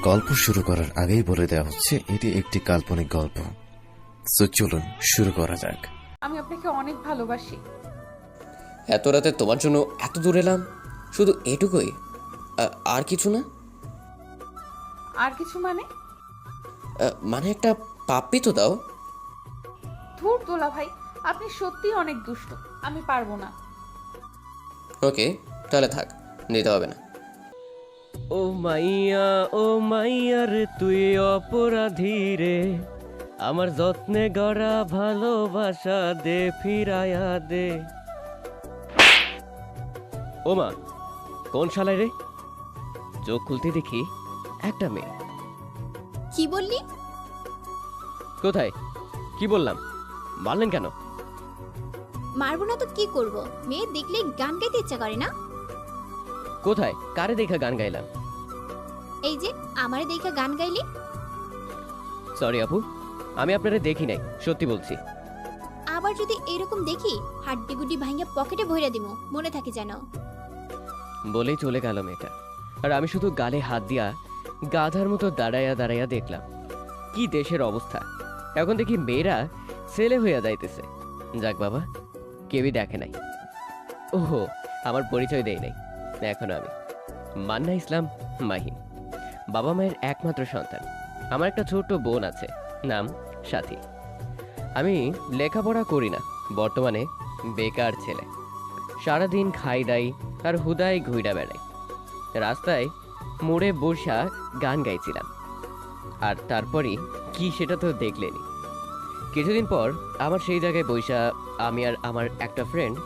গল্প শুরু করার আগেই বলে দেওয়া হচ্ছে এটি একটি কাল্পনিক গল্প। সো চলুন শুরু করা যাক। আমি আপনাকে অনেক ভালোবাসি। এত রাতে তোমার জন্য এত দূর এলাম, শুধু এটুকুই? আর কিছু না? আর কিছু মানে? মানে একটা পাপ্পি তো দাও। ধুর দোলা ভাই, আপনি সত্যিই অনেক দুষ্ট। আমি পারবো না। ওকে, তাহলে থাক, নিতে হবে না। ও মাইয়া, ও মাইয়া রে তুই অপরাধী রে, আমার যত্নে গড়া ভালোবাসা দে ফিরায়া দে। ও মা, কোন শালায় রে? চোখ খুলতে দেখি একটা মেয়ে। কি বললি? কোথায়? কি বললাম? মারলেন কেন? মারবো না তো কি করব? মেয়ে দেখলেই গান গাইতে ইচ্ছা করে না? কোথায়? কারে দেখা গান গাইলাম? এই যে আমারে দেখা গান গাইলি। সরি আপু, আমি আপনারে দেখি নাই, সত্যি বলছি। আবার যদি এরকম দেখি হাড্ডি গুড্ডি ভাঙিয়া পকেটে ভইরা দিমু, মনে থাকে যেন। বলেই চলে গেল মেয়েটা, আর আমি শুধু গালে হাত দিয়া গাধার মতো দাঁড়াইয়া দাঁড়াইয়া দেখলাম। কি দেশের অবস্থা! এখন দেখি মেয়েরা ছেলে হইয়া যাইতেছে। যাক বাবা, কেউই দেখে নাই। ওহো, আমার পরিচয় দেই নাই এখনো। আমি মান্না ইসলাম মাহিন, বাবা মায়ের একমাত্র সন্তান। আমার একটা ছোট্ট বোন আছে, নাম সাথী। আমি লেখাপড়া করি না, বর্তমানে বেকার ছেলে। সারাদিন খাই দাই আর হুদায় ঘুইরা বেড়াই। রাস্তায় মোড়ে বসা গান গাইছিলাম, আর তারপরই কি সেটা তো দেখলেনি। কিছুদিন পর আমার সেই জায়গায় বৈশা আমি আর আমার একটা ফ্রেন্ড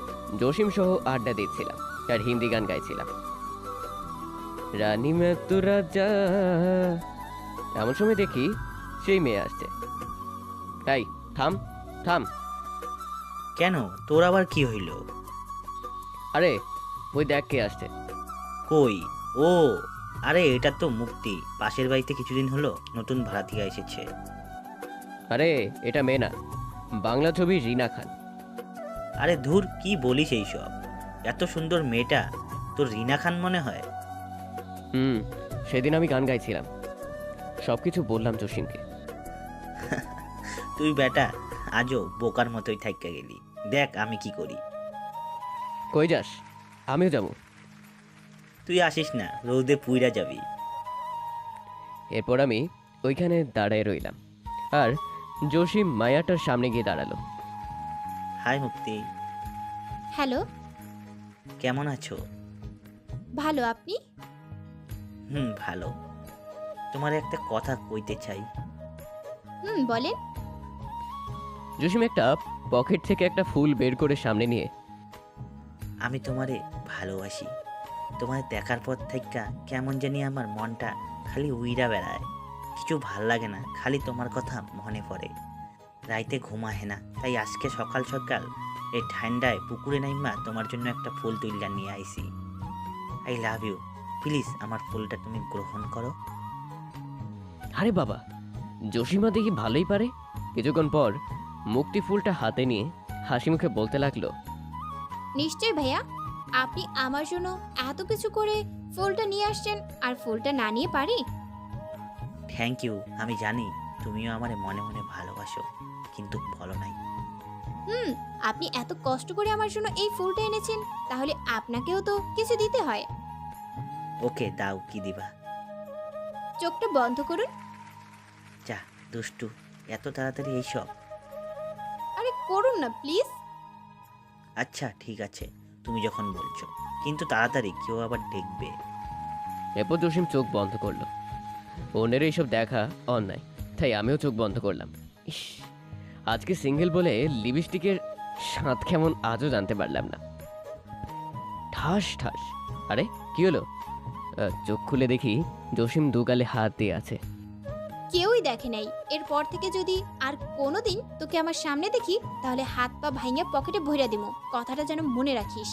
জসিম সহ আড্ডা দিচ্ছিলাম আর হিন্দি গান গাইছিলাম। রানী মে তু রাজা, এমন সময় দেখি সেই মেয়ে আসছে। তাই থাম থাম। কেন, তোর আবার কি হইল? আরে ওই দেখ কে আসছে। কই? ও আরে, এটা তো মুক্তি, পাশের বাড়িতে কিছুদিন হলো নতুন ভাড়াটিয়া এসেছে। আরে এটা মেয়ে না, বাংলা ছবি রিনা খান। আরে ধুর, কি বলিস এইসব? এত সুন্দর মেয়েটা তোর রিনা খান মনে হয়? সেদিন আমি গান গাইছিলাম, সবকিছু বললাম জসিমকে। তুই বেটা আজও বোকার মতোই থাইকা গেলি। দেখ আমি কি করি। কই যাস? আমিও যাবো। তুই আসিস না, রোদে পুইরা যাবি। এরপর আমি ওইখানে দাঁড়ায় রইলাম, আর জসিম মায়াটার সামনে গিয়ে দাঁড়ালো। হাই মুক্তি, হ্যালো। কেমন আছো? ভালো, আপনি? ভালো। তোমার একটা কথা কইতে চাই। বলেন। জসিম একটা পকেট থেকে একটা ফুল বের করে সামনে নিয়ে, আমি তোমারে ভালোবাসি। তোমার দেখার পর থেকে কেমন জানি আমার মনটা খালি উইরা বেড়ায়। কিছু ভাল লাগে না, খালি তোমার কথা মনে পড়ে। রাইতে ঘুমাহে না, তাই আজকে সকাল সকাল এই ঠান্ডায় পুকুরে নাইমা তোমার জন্য একটা ফুল তুইলা নিয়ে আইছি। I love you. প্লিজ আমার ফুলটা তুমি গ্রহণ করো। আরে বাবা, জসিমা দেখি ভালোই পারে। কিছুক্ষণ পর মুক্তি ফুলটা হাতে নিয়ে হাসি মুখে বলতে লাগলো, নিশ্চয় ভাইয়া, আপনি আমার জন্য এত কিছু করে ফুলটা নিয়ে আসছেন, আর ফুলটা না নিয়ে পারি? Thank you. আমি জানি তুমিও আমারে মনে মনে ভালোবাসো, কিন্তু বলো নাই। আপনি এত কষ্ট করে আমার জন্য এই ফুলটা এনেছেন, তাহলে আপনাকেও তো কিছু দিতে হয়। ওকে দাও, কি দিবা? চোখটা বন্ধ করুন। যা দুষ্টু, এত তাড়াতাড়ি এইসব? আরে করুন না প্লিজ। আচ্ছা ঠিক আছে, তুমি যখন বলছো, কিন্তু তাড়াতাড়ি, কেউ আবার দেখবে। এরপর জসিম চোখ বন্ধ করলো। অন্যের এইসব দেখা অন্যায়, তাই আমিও চোখ বন্ধ করলাম। ইস, আজকে সিঙ্গেল বলে লিপস্টিকের স্বাদ কেমন আজও জানতে পারলাম না। ঠাস ঠাস। আরে কি হলো? চোখ খুলে দেখি জসিম দুগালে হাত দিয়ে আছে। কেউই দেখে নাই। এরপর থেকে যদি আর কোনোদিন তোকে আমার সামনে দেখি, তাহলে হাত পা ভাঙিয়া পকেটে ভইরা দিমু, কথাটা যেন মনে রাখিস।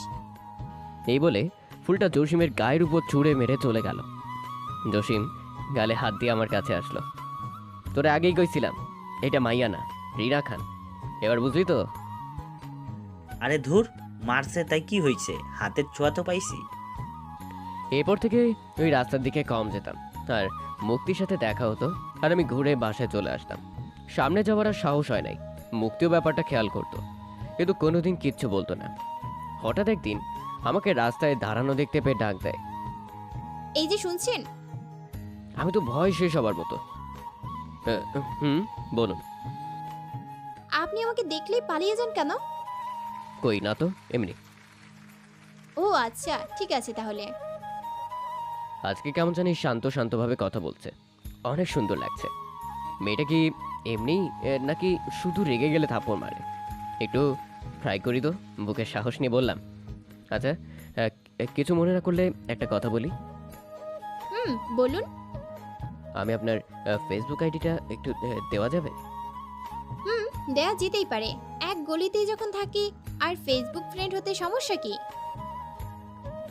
এই বলে ফুলটা জসিমের গায়ের উপর ছুঁড়ে মেরে চলে গেল। জসিম গালে হাত দিয়ে আমার কাছে আসলো। তোরে আগেই কইছিলাম, এটা মাইয়া না, রিনা খান। এবার বুঝলি তো? আরে ধুর, মারছে তাই কি হয়েছে? হাতের ছোঁয়া তো পাইছি। এরপর থেকে ওই রাস্তার দিকে কম যেতাম। আর মুক্তির সাথে দেখা হতো আর আমি ঘুরে বাসায় চলে আসতাম। সামনে যাওয়ার আর সাহস হয় নাই। মুক্তিও ব্যাপারটা খেয়াল করতো, কিন্তু কোনোদিন কিচ্ছু বলতো না। হঠাৎ একদিন আমাকে রাস্তায় দাঁড়ানো দেখতে পেয়ে ডাক দেয়। এই যে শুনছেন, আমি তো ভয় শেষ হবার মতো। হুম, বলুন। আপনি আমাকে দেখলেই পালিয়ে যান কেন? কই না তো, এমনি। ও আচ্ছা, ঠিক আছে তাহলে। আজকে কেমন জানি শান্ত শান্তভাবে কথা বলছে, অনেক সুন্দর লাগছে। মেয়েটা কি এমনি নাকি শুধু রেগে গেলে থাপ্পড় মারে? একটু ট্রাই করি তো, বুকের সাহস নিয়ে বললাম। আচ্ছা, কিছু মনে না করলে একটা কথা বলি। বলুন। আমি আপনার ফেসবুক আইডিটা একটু দেওয়া যাবে? দেয়া যেতেই পারে, এক গলিতেই যখন থাকি। আর ফেসবুক ফ্রেন্ড হতে সমস্যা কি?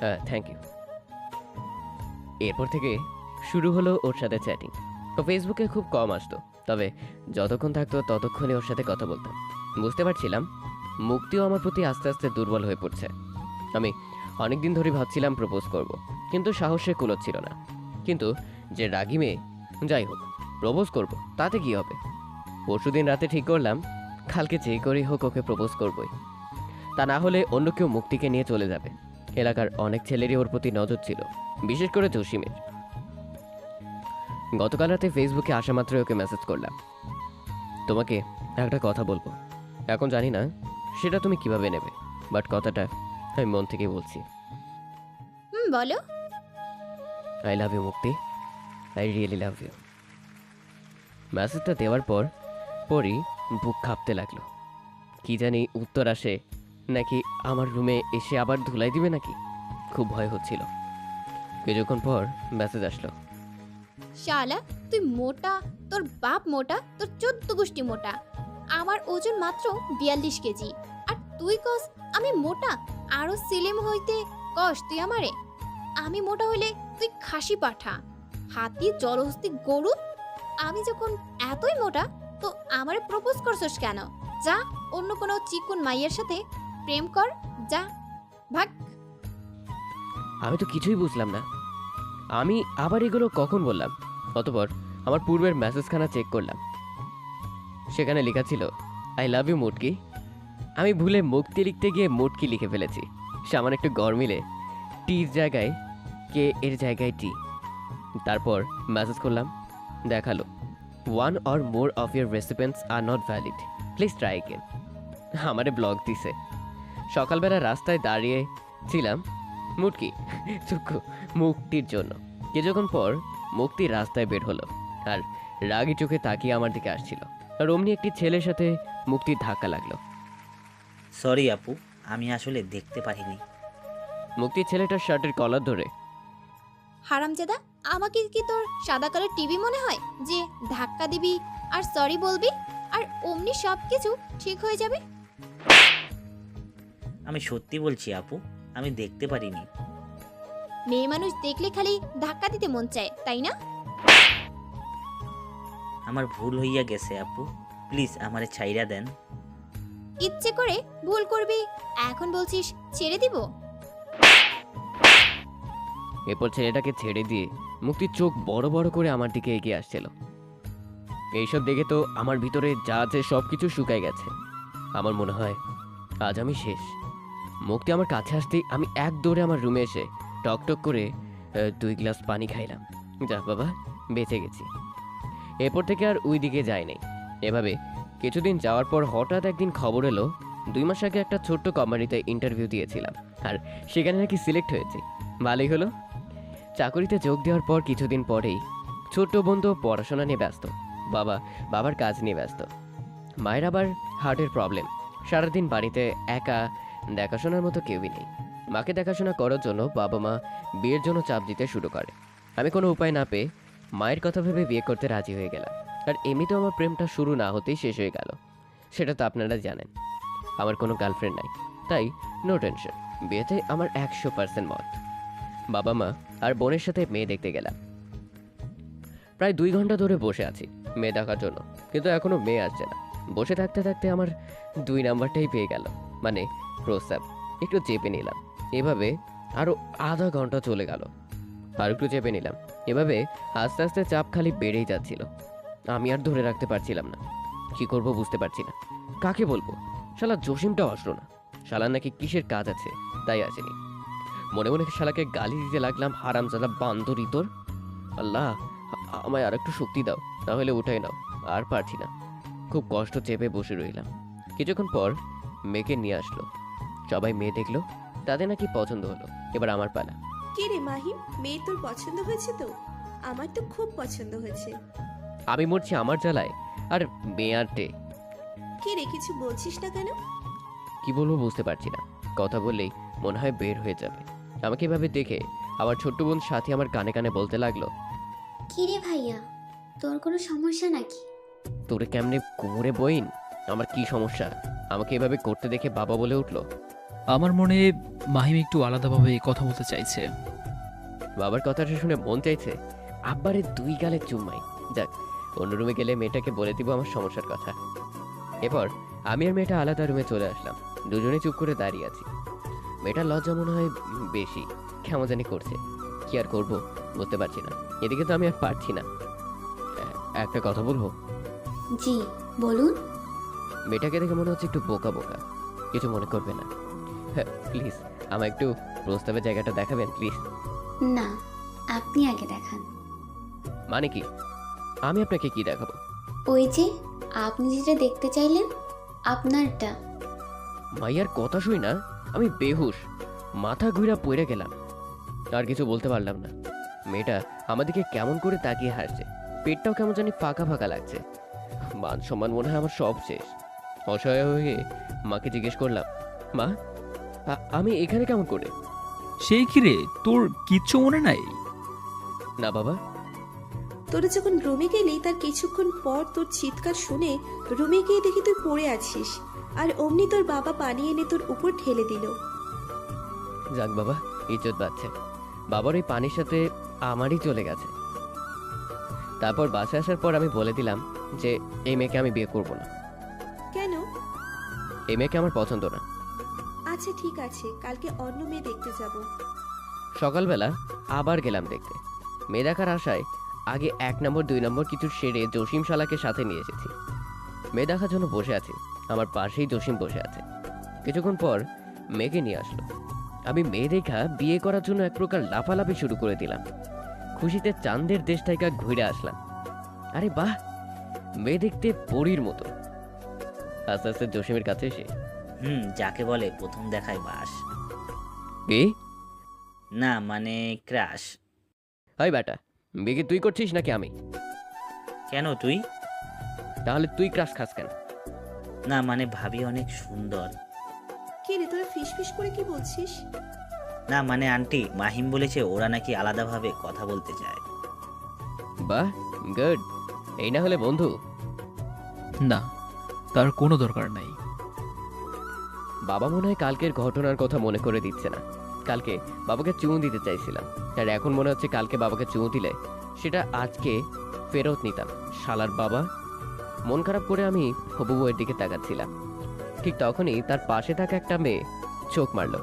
হ্যাঁ, থ্যাংক ইউ। এরপর থেকে শুরু হলো ওর সাথে চ্যাটিং। ও ফেসবুকে খুব কম আসতো, তবে যতক্ষণ থাকতো ততক্ষণই ওর সাথে কথা বলতাম। বুঝতে পারছিলাম মুক্তিও আমার প্রতি আস্তে আস্তে দুর্বল হয়ে পড়ছে। আমি অনেকদিন ধরে ভাবছিলাম প্রপোজ করব, কিন্তু সাহসে কুলোচ্ছিল না। কিন্তু যে রাগী মেয়ে, যাই হোক প্রপোজ করব, তাতে কি হবে? পরশুদিন রাতে ঠিক করলাম কালকে যে করেই হোক ওকে প্রপোজ করবই। তা না হলে অন্য কেউ মুক্তিকে নিয়ে চলে যাবে। এলাকার অনেক ছেলেরই ওর প্রতি নজর ছিল, বিশেষ করে জসিমের। গতকাল রাতে ফেসবুকে আসা মাত্রই ওকে মেসেজ করলাম, তোমাকে একটা কথা বলবো। এখন জানি না সেটা তুমি কিভাবে নেবে, বাট কথাটা আমি মন থেকে বলছি। বলো। আই লাভ ইউ মুক্তি, আই রিয়েলি লাভ ইউ। মেসেজটা দেওয়ার পরই বুক কাঁপতে লাগলো। কি জানি উত্তর আসে নাকি আমার রুমে এসে আবার ধুলাই দিবে নাকি, খুব ভয় হচ্ছিল। কিছুক্ষণ পর মেসেজ আসলো। শালা, তুই মোটা, তোর বাপ মোটা, তোর 14 গোষ্ঠী মোটা। আমার ওজন মাত্র 42 কেজি, আর তুই কস আমি মোটা। আরো সিলিম হইতে কস তুই আমারে। আমি মোটা হইলে তুই খাসি পাঠা, হাতি, জলহস্তি, গরু। আমি যখন এতই মোটা, তো আমারে প্রপোজ করছস কেন? যা অন্য কোনো চিকুন মাইয়ের সাথে প্রেম কর, যা ভাগ। আমি তো কিছুই বুঝলাম না, আমি আবার এগুলো কখন বললাম? অতঃপর আমার পূর্বের মেসেজখানা চেক করলাম, সেখানে লেখা ছিল আই লাভ ইউ মুটকি। আমি ভুলে মুক্তি লিখতে গিয়ে মুটকি লিখে ফেলেছি। সামান্য একটু গরমিলে টির জায়গায় কে এর জায়গায় টি। তারপর মেসেজ করলাম, দেখালো one or more of your recipients are not valid, please try again. আমারে ব্লগ দিছে। সকালবেলা রাস্তায় দাঁড়িয়ে ছিলাম মুটকি চুক্কু মুক্তির জন্য। কিছুক্ষণ পর মুক্তি রাস্তায় বের হলো আর রাগী চোখে তাকিয়ে আমার দিকে আসছিল। আর অমনি একটি ছেলের সাথে মুক্তির ধাক্কা লাগলো। সরি আপু, আমি আসলে দেখতে পারিনি। মুক্তির ছেলেটার শার্টের কলার ধরে, হারামজাদা, আমাকে কি তোর সাদা কালার টিভি মনে হয় যে ধাক্কা দিবি আর সরি বলবি আর অমনি সব কিছু ঠিক হয়ে যাবে? আমি সত্যি বলছি আপু, আমি দেখতে পারিনি। মেয়ে মানুষ দেখলে খালি ধাক্কা দিতে মন চায়, তাই না? আমার ভুল হইয়া গেছে আপু, প্লিজ আমারে ছাইরা দেন। ইচ্ছে করে ভুল করবি, এখন বলছিস ছেড়ে দিব? এরপর ছেলেটাকে ছেড়ে দিয়ে মুক্তির চোখ বড় বড় করে আমার দিকে এগিয়ে আসছিল। এইসব দেখে তো আমার ভিতরে যা আছে সব কিছু শুকায় গেছে। আমার মনে হয় আজ আমি শেষ। মুক্তি আমার কাছে আসতেই আমি এক দৌড়ে আমার রুমে এসে টকটক করে 2 গ্লাস পানি খাইলাম। যাক বাবা, বেঁচে গেছি। এরপর থেকে আর ওই দিকে যাই নাই। এভাবে কিছুদিন যাওয়ার পর হঠাৎ একদিন খবর এলো 2 মাস আগে একটা ছোট্ট কোম্পানিতে ইন্টারভিউ দিয়েছিলাম আর সেখানে নাকি সিলেক্ট হয়েছি। ভালোই হলো। চাকরিতে যোগ দেওয়ার পর কিছুদিন পরেই ছোট্ট বন্ধু পড়াশোনা নিয়ে ব্যস্ত, বাবার কাজ নিয়ে ব্যস্ত। মায়ের আবার হার্টের প্রবলেম। সারাদিন বাড়িতে একা, দেখাশোনার মতো কেউই নেই। মাকে দেখাশোনা করার জন্য বাবা মা বিয়ের জন্য চাপ দিতে শুরু করে। আমি কোনো উপায় না পেয়ে মায়ের কথা ভেবে বিয়ে করতে রাজি হয়ে গেলাম। আর এমনিতেও আমার প্রেমটা শুরু না হতেই শেষ হয়ে গেল, সেটা তো আপনারা জানেন। আমার কোনো গার্লফ্রেন্ড নাই, তাই নো টেনশন। বিয়েতে আমার 100% মত। বাবা মা আর বোনের সাথে মেয়ে দেখতে গেলাম। প্রায় 2 ঘন্টা ধরে বসে আছি মেয়ে দেখার জন্য, কিন্তু এখনো মেয়ে আসছে না। বসে থাকতে থাকতে আমার 2 নাম্বারটাই পেয়ে গেল, মানে প্রস্তাব। একটু চেপে নিলাম। এভাবে আরো আধা ঘন্টা চলে গেল। আর একটু চেপে নিলাম। এভাবে আস্তে আস্তে চাপ খালি বেড়েই যাচ্ছিল। আমি আর ধরে রাখতে পারছিলাম না। কি করব বুঝতে পারছি না। কাকে বলবো? শালা জসিমটাও আসলো না। শালার নাকি কিসের কাজ আছে, তাই আসেনি। মনে মনে শালাকে গালি দিতে লাগলাম, হারামজাদা বান্দরী তোর। আল্লাহ, আমায় আর একটু শক্তি দাও, তাহলে উঠাই নাও। আর পারছি না। খুব কষ্ট চেপে বসে রইলাম। কিছুক্ষণ পর মেয়েকে নিয়ে আসলো। সবাই মেয়ে দেখলো, তাদের নাকি পছন্দ হলো। এবার আমার পালা। কে রে মাহিম, মেয়ে তোর পছন্দ হয়েছে তো? আমার তো খুব পছন্দ হয়েছে। আমি মরছি আমার জ্বালায়, আর মেয়ে আর টে। কে রে, কিছু বলছিস না কেন? কি বলবো বুঝতে পারছি না। কথা বললেই মনে হয় বের হয়ে যাবে। আমাকে এভাবে দেখে আমার ছোট্ট বোন সাথী আমার কানে কানে বলতে লাগলো, কিরে ভাইয়া, তোর কোনো সমস্যা নাকি? তোরে কেমনে কোমরে বইন? আমার কি সমস্যা? আমাকে এভাবে করতে দেখে বাবা বলে উঠলো। আমার মনে মাহিম একটু আলাদাভাবে কথা বলতে চাইছে। বাবার কথাটা শুনে মন চাইছে আব্বারে 2 গালে চুম্মাই। যাক, অন্য রুমে গেলে মেয়েটাকে বলে দিব আমার সমস্যার কথা। এরপর আমি আর মেয়েটা আলাদা রুমে চলে আসলাম। দুজনে চুপ করে দাঁড়িয়ে আছি। মেয়েটার লজ্জা মনে হয় বেশি, কেমন জানি করছে। কি আর করবো বুঝতে পারছি না। এদিকে তো আমি আর পারছি না। একটা কথা বলবো? জি বলুন। মেয়েটাকে দেখে মনে হচ্ছে একটু বোকা বোকা, কিছু মনে করবে না। হ্যাঁ প্লিজ, আমার একটু প্রস্তাবের জায়গাটা দেখাবেন প্লিজ। না, আপনি আগে দেখান। মানে কি? আমি আপনাকে কি দেখাবো? ওই যে আপনি যেটা দেখতে চাইলেন, আপনারটা। মাইয়ার কথা শুই না, আমি বেহুশ, মাথা ঘুরা পড়ে গেলাম। আর কিছু বলতে পারলাম না। মেয়েটা আমাদেরকে কেমন করে তাকিয়ে হাসছে, পেটটাও কেমন জানি ফাঁকা ফাঁকা লাগছে। মান সম্মান মনে হয় আমার সব শেষ। অসহায় হয়ে মাকে জিজ্ঞেস করলাম, মা আমি এখানে কেমন করে? সেই কিরে, তোর কিচ্ছু মনে নাই? না বাবা। তোরা যখন রুমে গেলি তার কিছুক্ষণ পর তোর চিৎকার শুনে রুমে গিয়ে দেখি তুই পড়ে আছিস, আর অমনি তোর বাবা পানি এনে তোর উপর ঢেলে দিল। যাক বাবা, ইজ্জত বাঁচছে। বাবার ওই পানির সাথে আমারই চলে গেছে। তারপর বাসায় আসার পর আমি বলে দিলাম যে এই মেয়েকে আমি বিয়ে করব না। কেন? এই মেয়েকে আমার পছন্দ না। আচ্ছা ঠিক আছে, কালকে অন্য মেয়ে দেখতে যাব। সকালবেলা আবার গেলাম দেখতে। মেয়ে দেখার আশায় আগে 1 নম্বর 2 নম্বর কিছু সেরে জসিম শালাকে সাথে নিয়ে এসেছি। মেয়ে দেখার জন্য বসে আছি, আমার পাশেই জসিম বসে আছে। কিছুক্ষণ পর মেয়েকে নিয়ে আসলো। আমি মেয়ে দেখা বিয়ে করার জন্য এক প্রকার লাফালাফি শুরু করে দিলাম। খুশিতে চাঁদের দেশ থেকে ঘুরে আসলাম। আরে বাহ, মেয়ে দেখতে পরীর মতো। আস্তে আস্তে জসিমের কাছে এসে, যাকে বলে প্রথম দেখায় বাস। কি? না মানে ক্রাশ। হাই বেটা, বিয়ে কি তুই করছিস নাকি আমি? কেন তুই? তাহলে তুই ক্রাশ খাস কেন? না মানে ভাবি অনেক সুন্দর। কে রে, তোরা ফিস ফিস করে কি বলছিস? না মানে আন্টি, মাহিম বলেছে ওরা নাকি আলাদাভাবে কথা বলতে চায়। বাহ, গুড। এই না হলে বন্ধু? না, তার কোনো দরকার নাই। বাবা মনে হয় কালকের ঘটনার কথা মনে করে দিচ্ছে না। কালকে বাবাকে চুমু দিতে চাইছিলাম, আর এখন মনে হচ্ছে কালকে বাবাকে চুমু দিলে সেটা আজকে ফেরত নিতাম। শালার বাবা। মন খারাপ করে আমি হবু বউয়ের দিকে তাকাচ্ছিলাম। ঠিক তখনই তার পাশে থাকা একটা মেয়ে চোখ মারল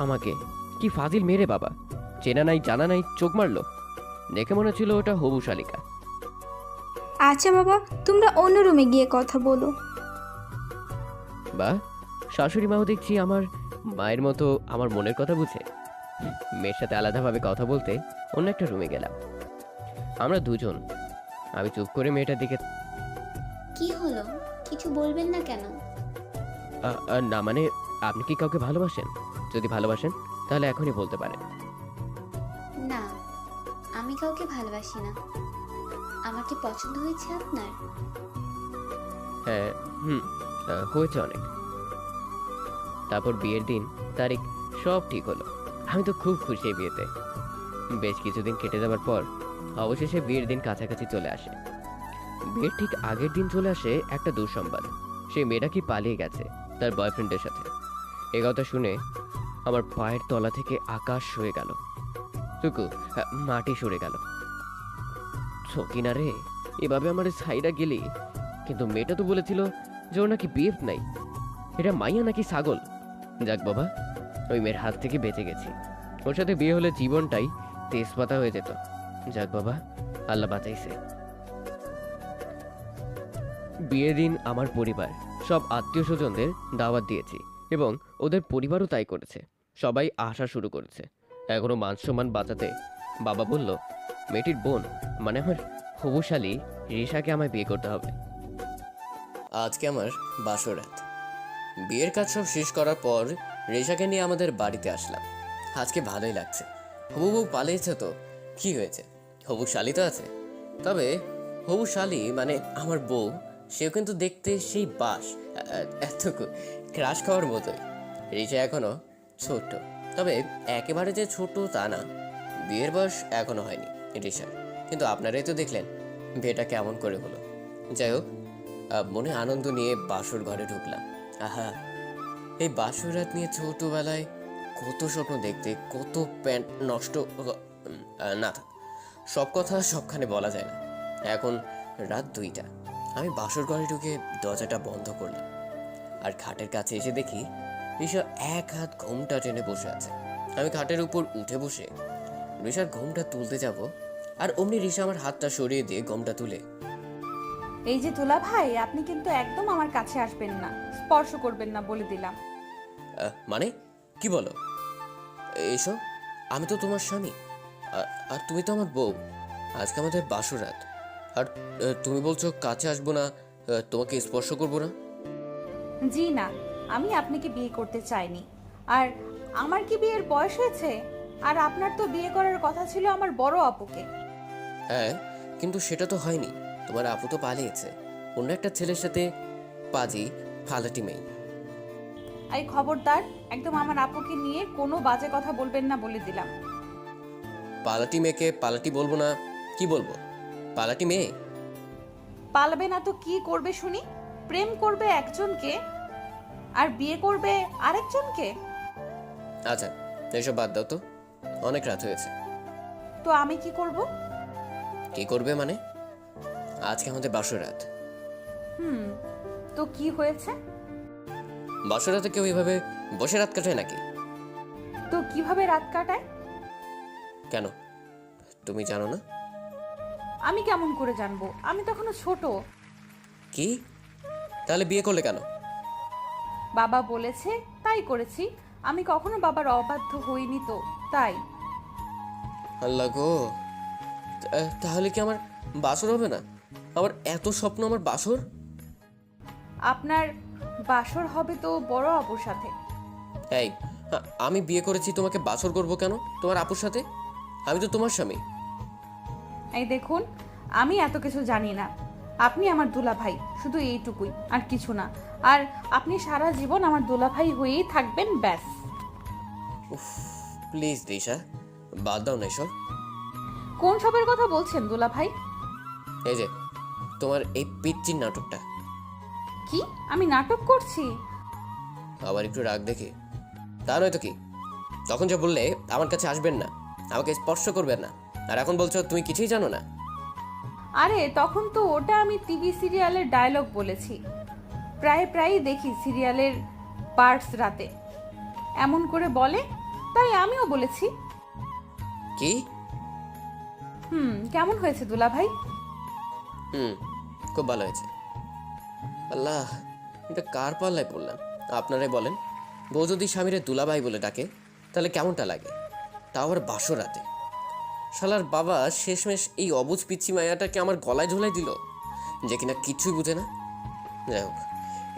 আমাকে। কি ফাজিল মেরে বাবা, চেনা নাই জানা নাই চোখ মারলো। দেখে মনে ছিল ওটা হবু শালিকা। আচ্ছা বাবা, তোমরা অন্য রুমে গিয়ে কথা বলো। বা শাশুড়ি মাও দেখছি আমার মায়ের মতো আমার মনের কথা বুঝে। মেয়ের সাথে আলাদাভাবে কথা বলতে অন্য একটা রুমে গেলাম। আমরা দুজন। আমি চুপ করে মেয়েটার দিকে। কি হলো, কিছু বলবেন না কেন? না মানে, আপনি কি কাউকে ভালোবাসেন? যদি ভালোবাসেন তাহলে এখনই বলতে পারেন। না, আমি কাউকে ভালোবাসি না। আমাকে পছন্দ হয়েছে আপনার? হ্যাঁ, হয়েছে অনেক। তারপর বিয়ের দিন তারিখ সব ঠিক হলো। আমি তো খুব খুশি এই বিয়েতে। বেশ কিছুদিন কেটে যাবার পর অবশেষে বিয়ের দিন কাছাকাছি চলে আসে। বিয়ের ঠিক আগের দিন চলে আসে একটা দুঃসংবাদ। সেই মেয়েটা কি পালিয়ে গেছে তার বয়ফ্রেন্ডের সাথে। এ কথা শুনে আমার পায়ের তলা থেকে আকাশ সরে গেল, টুকু মাটি সরে গেল। সকিনা রে, এভাবে আমার সাইডা গেলি। কিন্তু মেয়েটা তো বলেছিল যে ওর নাকি বিয়ে নাই। এটা মাইয়া নাকি ছাগল? যাক বাবা, ওই মেয়ের হাত থেকে বেঁচে গেছি। ওর সাথে বিয়ে হলে জীবনটাই তেজপাতা হয়ে যেত। যাক বাবা, আল্লাহ বাঁচাইছে। বিয়ের দিন আমার পরিবার সব আত্মীয় স্বজনদের দাওয়াত দিয়েছি এবং ওদের পরিবারও তাই করেছে। সবাই আসা শুরু করেছে। এখনো মান সম্মান বাঁচাতে বাবা বলল, মেয়েটির বোন মানে আমার হবুশালী রিশাকে আমায় বিয়ে করতে হবে। আজকে আমার বাসরাত। বিয়ের কাজ সব শেষ করার পর রেশাকে নিয়ে আমাদের বাড়িতে আসলাম। আজকে ভালোই লাগছে। হবু বউ পালিয়েছে তো কি হয়েছে, হবু শালি তো আছে। তবে হবু শালি মানে আমার বউ, সেও কিন্তু দেখতে সেই বাস এতটুকু ক্রাশ খাওয়ার মতোই। রিশা এখনো ছোট্ট, তবে একেবারে যে ছোট তা না। বিয়ের বয়স এখনো হয়নি রিশার, কিন্তু আপনারাই তো দেখলেন বিয়েটা কেমন করে হলো। যাই হোক, মনে আনন্দ নিয়ে বাসর ঘরে ঢুকলাম। আহা, এই বাসর রাত নিয়ে ছোটবেলায় কত স্বপ্ন দেখতে, কত প্যান্ট নষ্ট না থাক, সব কথা সবখানে বলা যায় না। এখন রাত 2টা, আমি বাসর ঘরে ঢুকে দরজাটা বন্ধ করলাম আর খাটের কাছে এসে দেখি রিশা এক হাত ঘোমটা টেনে বসে আছে। আমি খাটের উপর উঠে বসে রিশার ঘোমটা তুলতে যাব, আর অমনি রিশা আমার হাতটা সরিয়ে দিয়ে ঘোমটা তুলে, এই যে দুলা ভাই, আপনি কিন্তু একদম আমার কাছে আসবেন না, স্পর্শ করবেন না বলে দিলাম। মানে কি বলো এইসব? আমি তো তোমার স্বামী, আর তুমি তো আমার বউ। আজকে আমাদের বাসরাত, আর তুমি বলছো কাছে আসবো না, তোমাকে স্পর্শ করবো না? জি না, আমি আপনাকে বিয়ে করতে চাইনি। আর আমার কি বিয়ের বয়স হয়েছে? আর আপনার তো বিয়ে করার কথা ছিল আমার বড় আপুকে। হ্যাঁ, কিন্তু সেটা তো হয়নি। তোমার আপু তো পালিয়েছে অন্য একটা ছেলের সাথে, পাজি ফালাটি মেয়ে। এই খবরদার, একদম আমার আপুকে নিয়ে কোনো বাজে কথা বলবেন না বলে দিলাম। পালাটি মেয়েকে পালাটি বলবো না, কি বলবো? পালাটি মেয়ে। পালবে না তো কি করবে শুনি? প্রেম করবে একজনকে আর বিয়ে করবে আরেকজনকে? আচ্ছা, এসব বাদ দাও তো, অনেক রাত হয়েছে। তো আমি কি করব? কি করবে মানে? আজকে আমাদের বাসরাত। তো কি হয়েছে? বাসরাতে কেউ এভাবে বসে রাত কাটায় নাকি? তো কিভাবে রাত কাটায়? কেন, তুমি জানো না? আমি কেমন করে জানবো? আমি তো এখনো ছোট। কি? তাহলে বিয়ে করলে কেন? বাবা বলেছে তাই করেছি। আমি কখনো বাবার অবাধ্য হইনি তো, তাই। আল্লাহ গো, তাহলে কি আমার বাসর হবে না? আমার এত স্বপ্ন, আমার বাসর। আপনার বাসর হবে তো বড় আপুর সাথে। এই, আমি বিয়ে করেছি, তোমাকে বাসর করব কেন তোমার আপুর সাথে? আমি তো তোমার স্বামী। এই দেখুন, আমি এত কিছু জানি না। আপনি আমার দুলা ভাই, শুধু এইটুকুই, আর কিছু না। আর আপনি সারা জীবন আমার দুলা ভাই হয়েই থাকবেন, ব্যাস। প্লিজ দিশা, বাদ দাও না এসব। কোন সবের কথা বলছেন দুলা ভাই? এই যে তোমার এই পিচ্চির নাটকটা। কি আমি নাটক করছি? আবার একটু রাগ দেখে, তা নয় তো কি? তখন যে বললে আমার কাছে আসবেন না, আমাকে স্পর্শ করবেন না, আর এখন বলছো তুমি কিছুই জানো না। আরে তখন তো ওটা আমি টিভি সিরিয়ালের ডায়লগ বলেছি। প্রায়ই দেখি সিরিয়ালের পার্টস রাতে এমন করে বলে, তাই আমিও বলেছি। কি? কেমন হয়েছে দুলা ভাই? খুব ভালো হয়েছে। আল্লাহ, এটা কার পাল্লায় পড়লাম? আপনারাই বলেন, বউ যদি স্বামীরে দুলাভাই বলে ডাকে তাহলে কেমনটা লাগে? তাও আবার বাসরাতে। শালার বাবা শেষমেশ এই অবুঝ পিচ্ছি মায়াটাকে আমার গলায় ঝোলাই দিল, যে কিনা কিছুই বুঝে না। যাই হোক,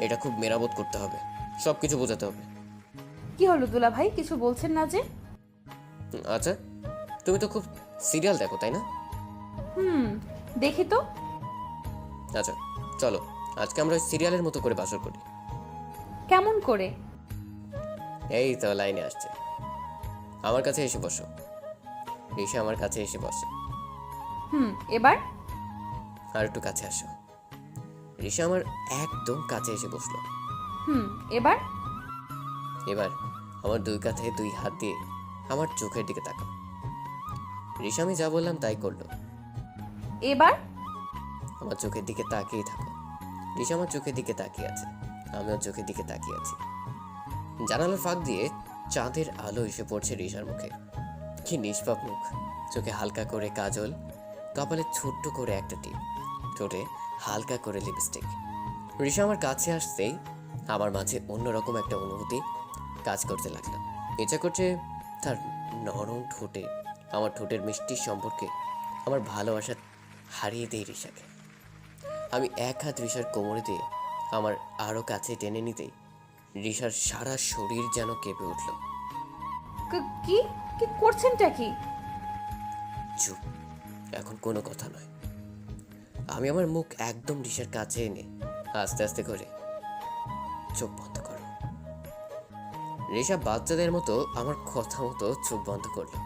এটা খুব মেরামত করতে হবে, সব কিছু বোঝাতে হবে। কি হলো দুলা ভাই, কিছু বলছেন না যে? আচ্ছা, তুমি তো খুব সিরিয়াল দেখো তাই না? দেখি তো। আচ্ছা চলো, আজকে আমরা সিরিয়ালের মতো করে বাসর করি। কেমন করে? এই তো লাইনে আসছে, আমার কাছে এসে বসো। রিশা আমার কাছে এসে বসে। এবার আর একটু কাছে আসো। রিশা আমার একদম কাছে এসে বসলো। এবার এবার আমার দুই কাঁধে দুই হাত দিয়ে আমার চোখের দিকে তাকাও। রিশা আমি যা বললাম তাই করলো। এবার আমার চোখের দিকে তাকিয়ে থাকো। রিশা আমার চোখের দিকে তাকিয়ে আছে, আমিও চোখের দিকে তাকিয়ে আছি। জানালার ফাঁক দিয়ে চাঁদের আলো এসে পড়ছে রিশার মুখে। কি নিষ্পাপ মুখ, চোখে হালকা করে কাজল, কপালে ছোট্ট করে একটা টিপ, ঠোঁটে হালকা করে লিপস্টিক। রিশা আমার কাছে আসতেই আমার মাঝে অন্যরকম একটা অনুভূতি কাজ করতে লাগলো। ইচ্ছা করছে তার নরম ঠোঁটে আমার ঠোঁটের মিষ্টির সম্পর্কে আমার ভালোবাসা হারিয়ে দেই রিশাকে। আমি এক হাত রিশার কোমরে দিয়ে আমার আরও কাছে টেনে নিতেই রিশার সারা শরীর যেন কেঁপে উঠল। কি কি করছেনটা কি? চুপ, এখন কোনো কথা নয়। আমি আমার মুখ একদম রিশার কাছে এনে আস্তে আস্তে করে চোখ বন্ধ করো। রিশা বাচ্চাদের মতো আমার কথা মতো চোখ বন্ধ করলো,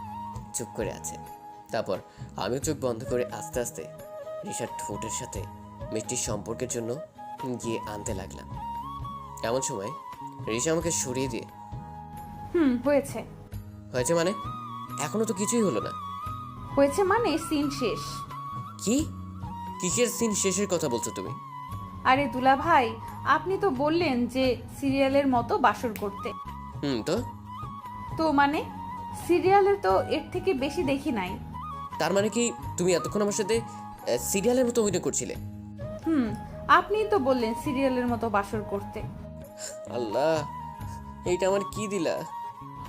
চুপ করে আছে। তারপর আমিও চোখ বন্ধ করে আস্তে আস্তে রিশার ঠোঁটের সাথে মিষ্টির সম্পর্কের জন্য গিয়ে আনতে লাগলাম। এমন সময় রিশা আমাকে সরিয়ে দিয়ে, হয়েছে। হয়েছে মানে? এখনো তো কিছুই হলো না। হয়েছে মানে সিন শেষ। কি? কিসের সিন শেষের কথা বলছো তুমি? আরে দুলা ভাই, আপনি তো বললেন যে সিরিয়ালের মতো বাসর করতে। তো মানে সিরিয়ালে তো এর থেকে বেশি দেখি নাই। তার মানে কি তুমি এতক্ষণ আমার সাথে সিরিয়ালের মতো অভিনয় করছিলে? আপনি তো বললেন সিরিয়ালের মতো বাসর করতে। আল্লাহ, এইটা আমার কি দিলা?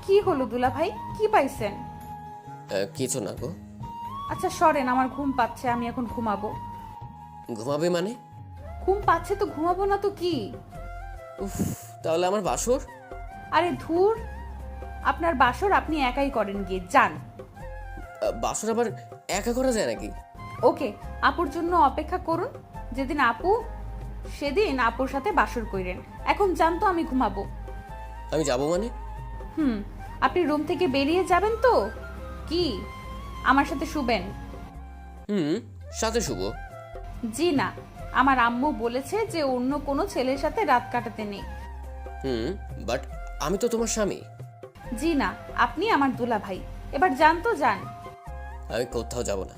কি হলো দুলা ভাই, কি পাইছেন? কিছু না গো। আচ্ছা সরেন, আমার ঘুম পাচ্ছে, আমি এখন ঘুমাবো। ঘুমাবে মানে? ঘুম পাচ্ছে তো ঘুমাবো না তো কি? উফ, তাহলে আমার বাসর? আরে ধুর, আপনার বাসর আপনি একাই করেন, গিয়ে যান। বাসর আবার একা করা যায় নাকি? ওকে, আপুর জন্য অপেক্ষা করুন। যেদিন আপু, সেদিন আপুর সাথে বাসর কইরেন। এখন যান তো, আমি ঘুমাবো। আমি যাব মানে? আপনি রুম থেকে বেরিয়ে যাবেন তো? কি আমার সাথে শুবেন? সাথে শুভ? জি না, আমার আম্মু বলেছে যে অন্য কোনো ছেলের সাথে রাত কাটাতে নেই। বাট আমি তো তোমার স্বামী। জি না, আপনি আমার দুলা ভাই। এবার যান তো, যান। আমি কোথাও যাব না।